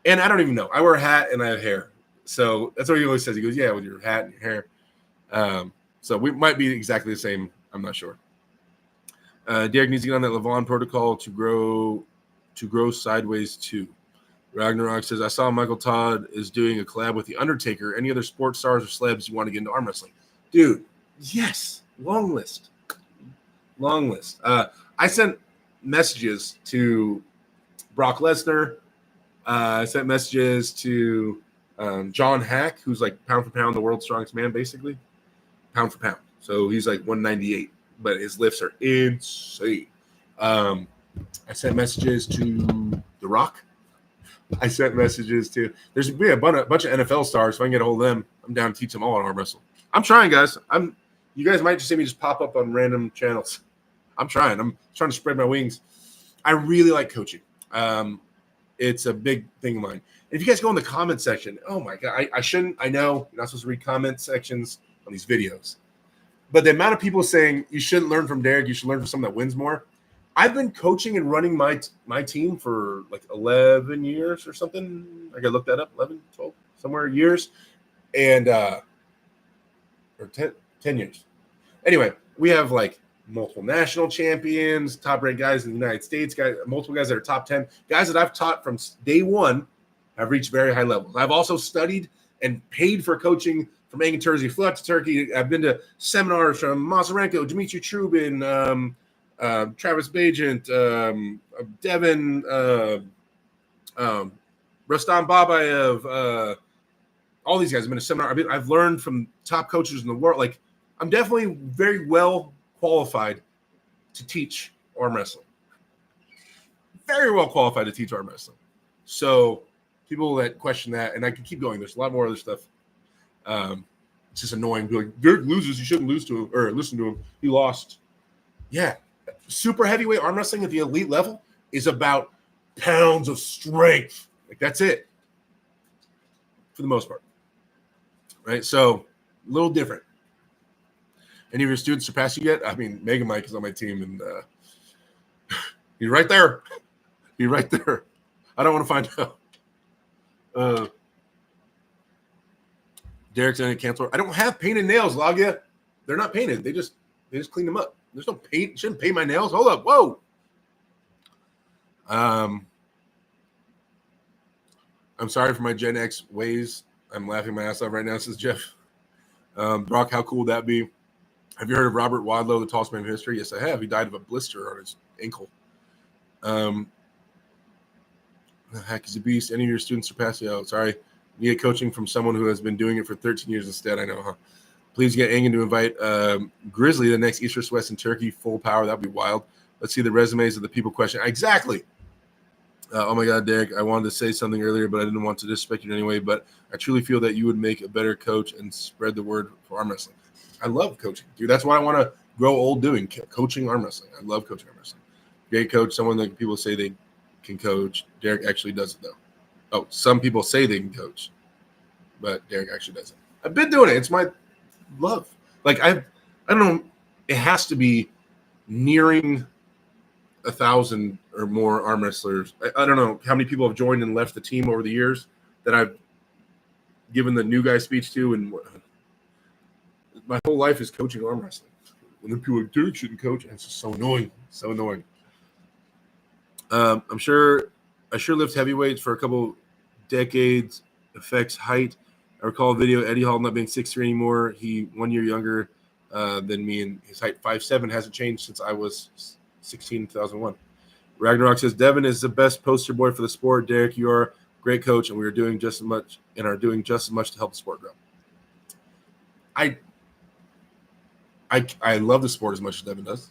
And I don't even know. I wear a hat and I have hair. So that's what he always says. He goes, yeah, with your hat and your hair. So we might be exactly the same. I'm not sure. Derek needs to get on that Levon protocol to grow sideways too. Ragnarok says, I saw Michael Todd is doing a collab with The Undertaker. Any other sports stars or celebs you want to get into arm wrestling? Dude, yes. Long list. I sent messages to Brock Lesnar. I sent messages to John Hack, who's like pound for pound the world's strongest man, basically. Pound for pound. So he's like 198, but his lifts are insane. I sent messages to The Rock. I sent messages to – there's a bunch of NFL stars. If I can get a hold of them, I'm down to teach them all on arm wrestle. I'm trying, guys. You guys might just see me just pop up on random channels. I'm trying to spread my wings. I really like coaching. It's a big thing of mine. And if you guys go in the comment section, oh my God, I shouldn't. I know you're not supposed to read comment sections on these videos. But the amount of people saying you shouldn't learn from Derek, you should learn from someone that wins more. I've been coaching and running my team for like 11 years or something. I got to look that up, 11, 12, somewhere years. And or 10 years. Anyway, we have like multiple national champions, top-ranked guys in the United States, guys, multiple guys that are top 10. Guys that I've taught from day one have reached very high levels. I've also studied and paid for coaching from Engin Terzi to Turkey. I've been to seminars from Masarenko, Dmitry Trubin, Travis Bajent, Devin, Rustam Babayev, all these guys have been to seminar. I've learned from top coaches in the world. Like, I'm definitely very well qualified to teach arm wrestling. Very well qualified to teach arm wrestling. So people that question that, and I can keep going. There's a lot more other stuff. It's just annoying. Be like, Derek loses. You shouldn't lose to him or listen to him. He lost. Yeah. Super heavyweight arm wrestling at the elite level is about pounds of strength. Like, that's it. For the most part. Right? So, a little different. Any of your students surpass you yet? I mean, Mega Mike is on my team, and he's right there. He's right there. I don't want to find out. Derek's going to cancel. I don't have painted nails, Lagia. They're not painted. They just clean them up. There's no paint. Shouldn't paint my nails. Hold up. Whoa. I'm sorry for my Gen X ways. I'm laughing my ass off right now, says Jeff. Brock, how cool would that be? Have you heard of Robert Wadlow, the tallest man in history? Yes, I have. He died of a blister on his ankle. The heck is a beast. Any of your students surpass you? Oh, sorry. You get coaching from someone who has been doing it for 13 years instead. I know, huh? Please get Engin to invite Grizzly the next East West in Turkey, full power. That would be wild. Let's see the resumes of the people questioning. Exactly. Oh, my God, Derek, I wanted to say something earlier, but I didn't want to disrespect you in any way. But I truly feel that you would make a better coach and spread the word for arm wrestling. I love coaching, dude. That's what I want to grow old doing, coaching arm wrestling. I love coaching arm wrestling. Great coach, someone that people say they can coach. Derek actually does it, though. Oh, some people say they can coach, but Derek actually does it. I've been doing it. It's my love. Like, I don't know. It has to be nearing 1,000 or more arm wrestlers. I don't know how many people have joined and left the team over the years that I've given the new guy speech to, and my whole life is coaching arm wrestling. When the people are like, Derek shouldn't coach, and it's just so annoying. So annoying. I sure lift heavyweights for a couple decades. Affects height. I recall a video of Eddie Hall not being 6'3" anymore. He 1 year younger than me, and his height 5'7" hasn't changed since I was 16 in 2001. Ragnarok says Devin is the best poster boy for the sport. Derek, you are a great coach, and we are doing just as much to help the sport grow. I love the sport as much as Devin does.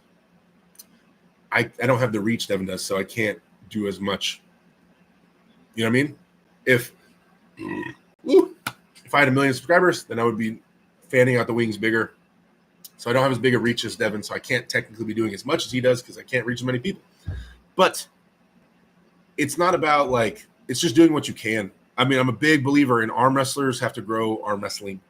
I don't have the reach Devin does, so I can't do as much. You know what I mean? If I had 1 million subscribers, then I would be fanning out the wings bigger. So I don't have as big a reach as Devin, so I can't technically be doing as much as he does because I can't reach as many people. But it's not about, like, it's just doing what you can. I mean, I'm a big believer in arm wrestlers have to grow arm wrestling.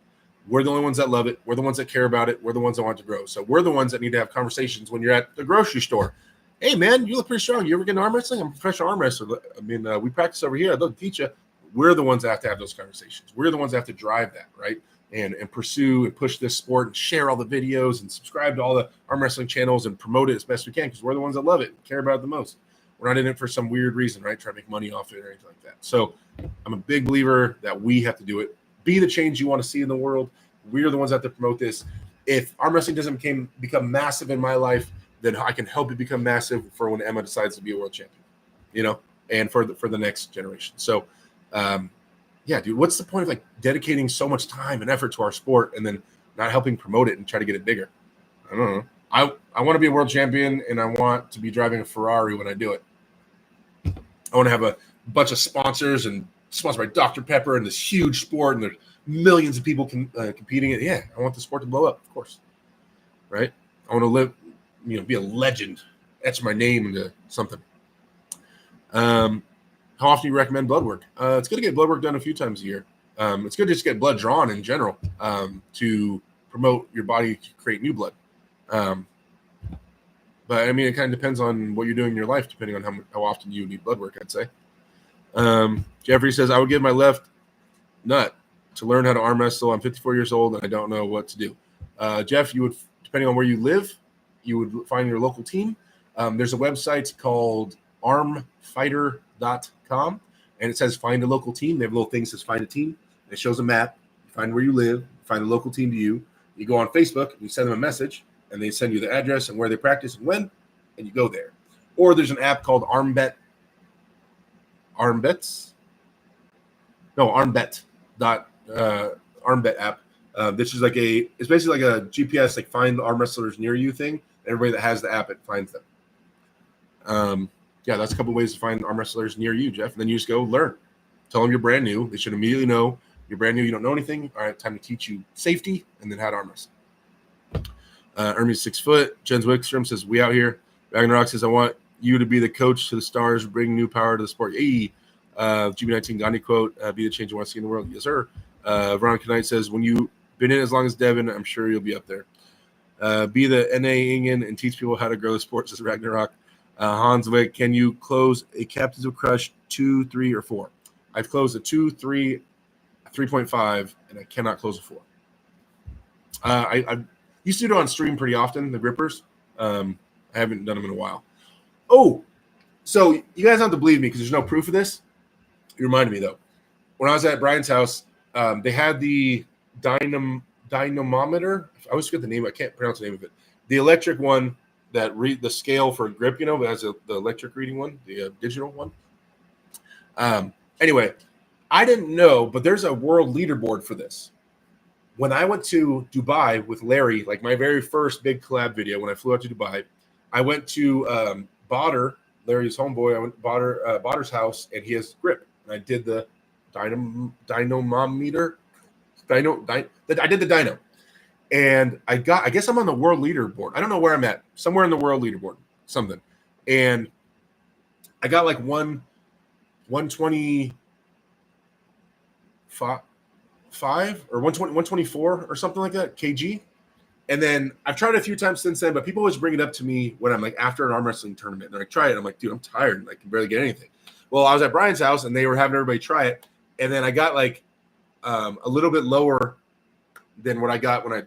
We're the only ones that love it. We're the ones that care about it. We're the ones that want to grow. So we're the ones that need to have conversations when you're at the grocery store. Hey, man, you look pretty strong. You ever get into arm wrestling? I'm a professional arm wrestler. I mean, we practice over here. I'd love to teach you. We're the ones that have to have those conversations. We're the ones that have to drive that, right? And pursue and push this sport and share all the videos and subscribe to all the arm wrestling channels and promote it as best we can because we're the ones that love it and care about it the most. We're not in it for some weird reason, right? Trying to make money off it or anything like that. So I'm a big believer that we have to do it. Be the change you want to see in the world. We're the ones that have to promote this. If arm wrestling doesn't become massive in my life, then I can help it become massive for when Emma decides to be a world champion, and for the next generation. So, yeah, dude, what's the point of like dedicating so much time and effort to our sport and then not helping promote it and try to get it bigger? I don't know. I want to be a world champion and I want to be driving a Ferrari when I do it. I want to have a bunch of sponsors and sponsored by Dr. Pepper and this huge sport and there's millions of people competing in it. Yeah, I want the sport to blow up, of course. Right? I want to live, be a legend. Etch my name into something. How often do you recommend blood work? It's good to get blood work done a few times a year. It's good to just get blood drawn in general to promote your body to create new blood. But I mean, it kind of depends on what you're doing in your life, depending on how often you need blood work, I'd say. Jeffrey says, I would give my left nut to learn how to arm wrestle. I'm 54 years old and I don't know what to do. Jeff, you would, depending on where you live, you would find your local team. There's a website called armfighter.com and it says find a local team. They have a little thing that says find a team. It shows a map. You find where you live, find a local team to you. You go on Facebook, you send them a message, and they send you the address and where they practice and when, and you go there. Or there's an app called Armbet. Armbet app. This is it's basically like a GPS, like find arm wrestlers near you thing. Everybody that has the app, it finds them. Yeah, that's a couple ways to find arm wrestlers near you, Jeff. And then you just go learn. Tell them you're brand new. They should immediately know you're brand new. You don't know anything. All right, time to teach you safety and then how to arm wrestle. Ermy's 6 foot. Jens Wickstrom says, we out here. Ragnarok says, I want you to be the coach to the stars, bring new power to the sport. Hey, GB19 Gandhi quote, be the change you want to see in the world. Yes, sir. Veronica Knight says, when you've been in as long as Devin, I'm sure you'll be up there. Be the NA Ingen and teach people how to grow the sport, says Ragnarok. Hans Wick, can you close a Captains of Crush 2, 3, or 4? I've closed a 2, 3, 3.5, and I cannot close a 4. I used to do it on stream pretty often, the grippers. I haven't done them in a while. Oh, so you guys don't have to believe me because there's no proof of this. You reminded me, though. When I was at Brian's house, they had the dynamometer. I always forget the name. I can't pronounce the name of it. The electric one that read the scale for grip, but has the electric reading one, the digital one. Anyway, I didn't know, but there's a world leaderboard for this. When I went to Dubai with Larry, like my very first big collab video, when I flew out to Dubai, I went to Badr, Larry's homeboy. I went to Badr's house, and he has grip. And I did the dynamometer. I did the dyno. And I guess I'm on the world leaderboard. I don't know where I'm at. Somewhere in the world leaderboard, something. And I got like 125 or 124 or something like that, kg. And then I've tried it a few times since then, but people always bring it up to me when I'm like after an arm wrestling tournament. And they're like, try it. I'm like, dude, I'm tired. I can barely get anything. Well, I was at Brian's house and they were having everybody try it. And then I got like a little bit lower than what I got when I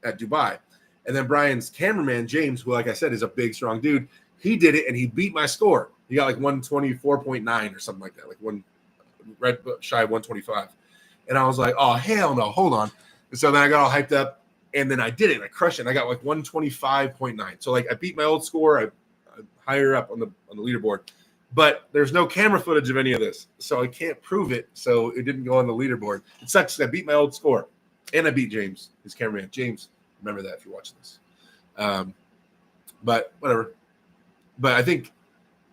at Dubai. And then Brian's cameraman, James, who, like I said, is a big, strong dude, he did it and he beat my score. He got like 124.9 or something like that, like one right shy of 125. And I was like, oh, hell no, hold on. And so then I got all hyped up and then I did it. I crushed it. And I got like 125.9. So like I beat my old score. I'm higher up on the leaderboard. But there's no camera footage of any of this. So I can't prove it. So it didn't go on the leaderboard. It sucks. I beat my old score. And I beat James, his cameraman. James, remember that if you're watching this. But whatever. But I think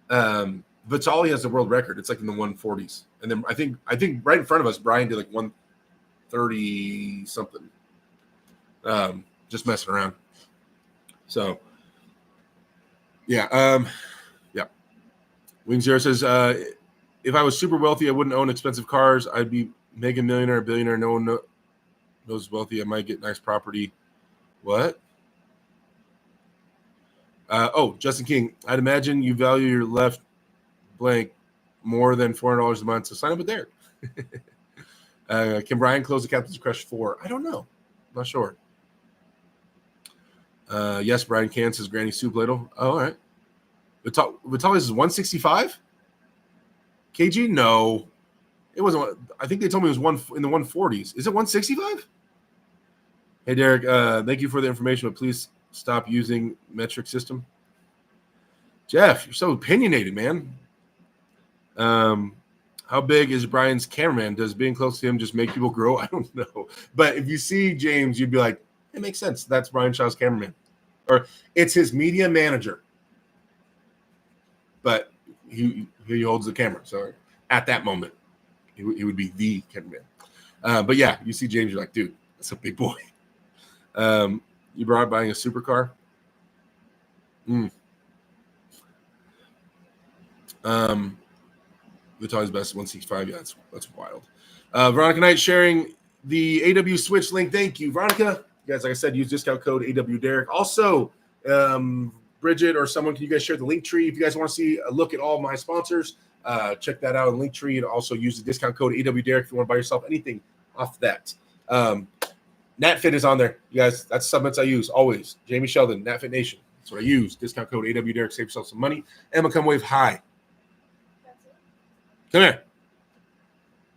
Vitali has the world record. It's like in the 140s. And then I think right in front of us, Brian did like 130 something. Just messing around. So yeah. Yeah. Wing Zero says, if I was super wealthy, I wouldn't own expensive cars. I'd be mega millionaire, billionaire. No one know. Those wealthy, I might get nice property. What? Justin King. I'd imagine you value your left blank more than $400 a month. So sign up with Derek. Can Brian close the Captain's Crush 4? I don't know. I'm not sure. Yes, Brian can, says Granny Soup Ladle. Oh, all right. Vitalis is 165? KG? No. It wasn't. I think they told me it was in the 140s. Is it 165? Hey, Derek, thank you for the information, but please stop using metric system. Jeff, you're so opinionated, man. How big is Brian's cameraman? Does being close to him just make people grow? I don't know. But if you see James, you'd be like, it makes sense. That's Brian Shaw's cameraman. Or it's his media manager. But he holds the camera. So at that moment, he would be the cameraman. But yeah, you see James, you're like, dude, that's a big boy. You brought buying a supercar? Vitaly's best 165. Yeah, that's wild. Veronica Knight sharing the AW Switch link. Thank you, Veronica. You guys, like I said, use discount code AW Derek. Also, Bridget or someone, can you guys share the link tree? If you guys want to see a look at all my sponsors, check that out on Linktree, and also use the discount code AW Derek if you want to buy yourself anything off that. NatFit is on there, you guys. That's supplements I use always. Jamie Sheldon, NatFit Nation. That's what I use. Discount code AW Derek. Save yourself some money. Emma, come wave hi. Come here.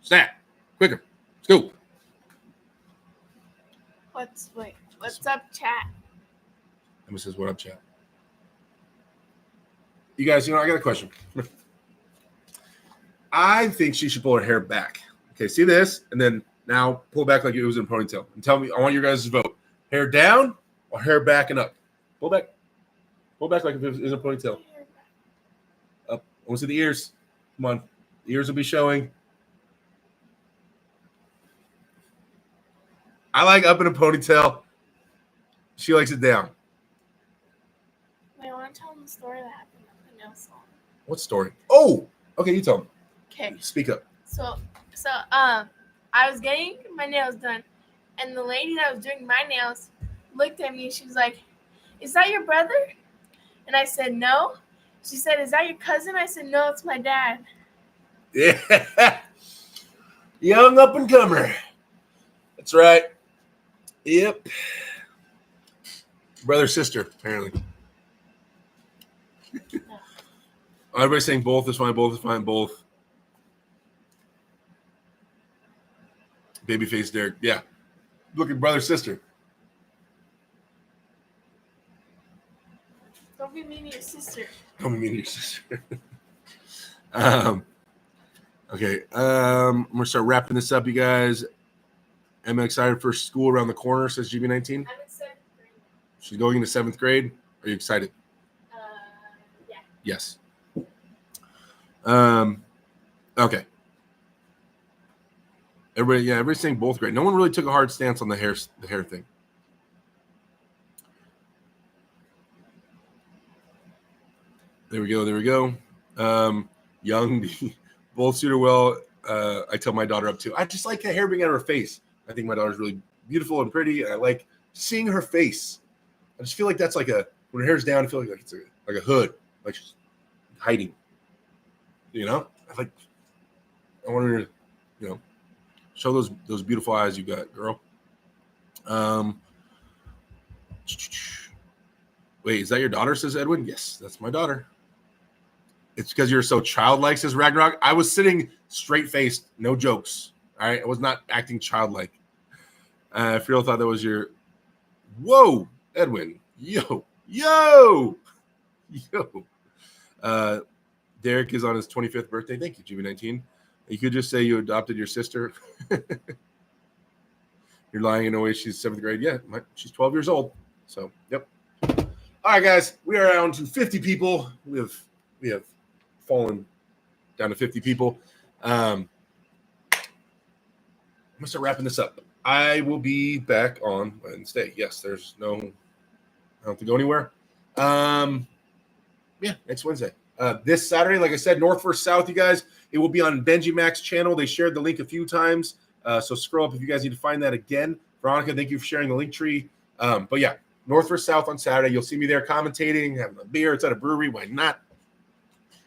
Snap. Quicker. Let's go. What's up, chat? Emma says, what up, chat? You guys, I got a question. I think she should pull her hair back. Okay, see this? And then now pull back like it was in a ponytail. And tell me, I want your guys to vote. Hair down or hair back and up? Pull back. Pull back like if it was in a ponytail. Up. I want to see the ears. Come on. The ears will be showing. I like up in a ponytail. She likes it down. Wait, I want to tell them the story that happened at the nail salon. What story? Oh, okay, you tell them. Okay. Speak up. So, I was getting my nails done, and the lady that was doing my nails looked at me and she was like, "Is that your brother?" And I said, "No." She said, "Is that your cousin?" I said, "No, it's my dad." Yeah. Young up and comer. That's right. Yep. Brother, sister, apparently. No. Everybody's saying both is fine, both is fine, both. Babyface Derek. Yeah. Look at brother, sister. Don't be mean to your sister. Don't be mean to your sister. Okay. I'm going to start wrapping this up, you guys. Am I excited for school around the corner, says GB19? I'm in 7th grade. She's going into 7th grade. Are you excited? Yeah. Yes. Okay. Everybody's saying both great. No one really took a hard stance on the hair thing. There we go. Young, both suit her well. I tell my daughter up too. I just like the hair being out of her face. I think my daughter's really beautiful and pretty, and I like seeing her face. I just feel like that's like when her hair's down, I feel like it's like a hood, like she's hiding. I want her to, show those beautiful eyes you got, girl. Wait, is that your daughter, says Edwin? Yes, that's my daughter. It's because you're so childlike, says Ragnarok. I was sitting straight-faced, no jokes. All right, I was not acting childlike. Friel thought that was your... Whoa, Edwin. Yo. Derek is on his 25th birthday. Thank you, GB19. You could just say you adopted your sister. You're lying in a way. She's 7th grade. Yeah, she's 12 years old. So, yep. All right, guys. We are down to 50 people. We have fallen down to 50 people. I'm going to start wrapping this up. I will be back on Wednesday. Yes, I don't have to go anywhere. Next Wednesday. This Saturday, like I said, North versus South, you guys. It will be on Benji Mac's channel. They shared the link a few times. So scroll up if you guys need to find that again Veronica, thank you for sharing the link tree. But yeah, North versus South on Saturday. You'll see me there commentating, having a beer. It's at a brewery. Why not?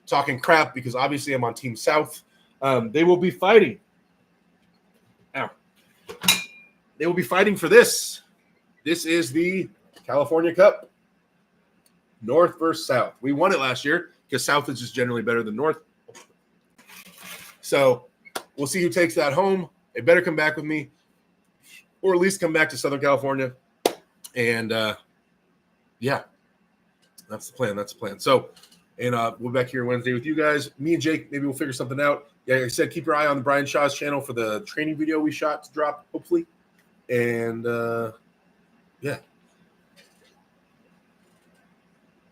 Talking crap because obviously I'm on Team South. They will be fighting. Ow. They will be fighting for this. This is the California Cup. North versus South. We won it last year because South is just generally better than North. So we'll see who takes that home. They better come back with me, or at least come back to Southern California. And yeah, that's the plan. That's the plan. So, and we'll be back here Wednesday with you guys. Me and Jake, maybe we'll figure something out. Yeah, like I said, keep your eye on the Brian Shaw's channel for the training video we shot to drop, hopefully. And yeah.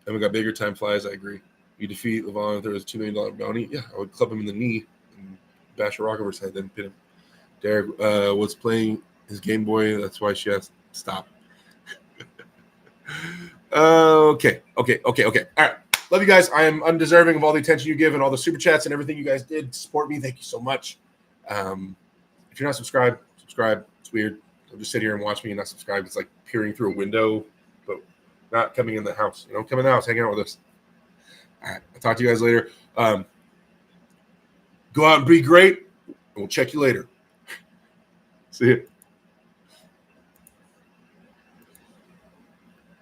And we got bigger time flies. I agree. You defeat Levon if there was a $2 million bounty. Yeah, I would club him in the knee and bash a rock over his head, then pin him. Derek was playing his Game Boy. That's why she has to stop. Okay. All right. Love you guys. I am undeserving of all the attention you give and all the super chats and everything you guys did to support me. Thank you so much. If you're not subscribed, subscribe. It's weird. I'll just sit here and watch me and not subscribe. It's like peering through a window, but not coming in the house. You know, come in the house, hanging out with us. All right. I'll talk to you guys later. Go out and be great, and we'll check you later. See you.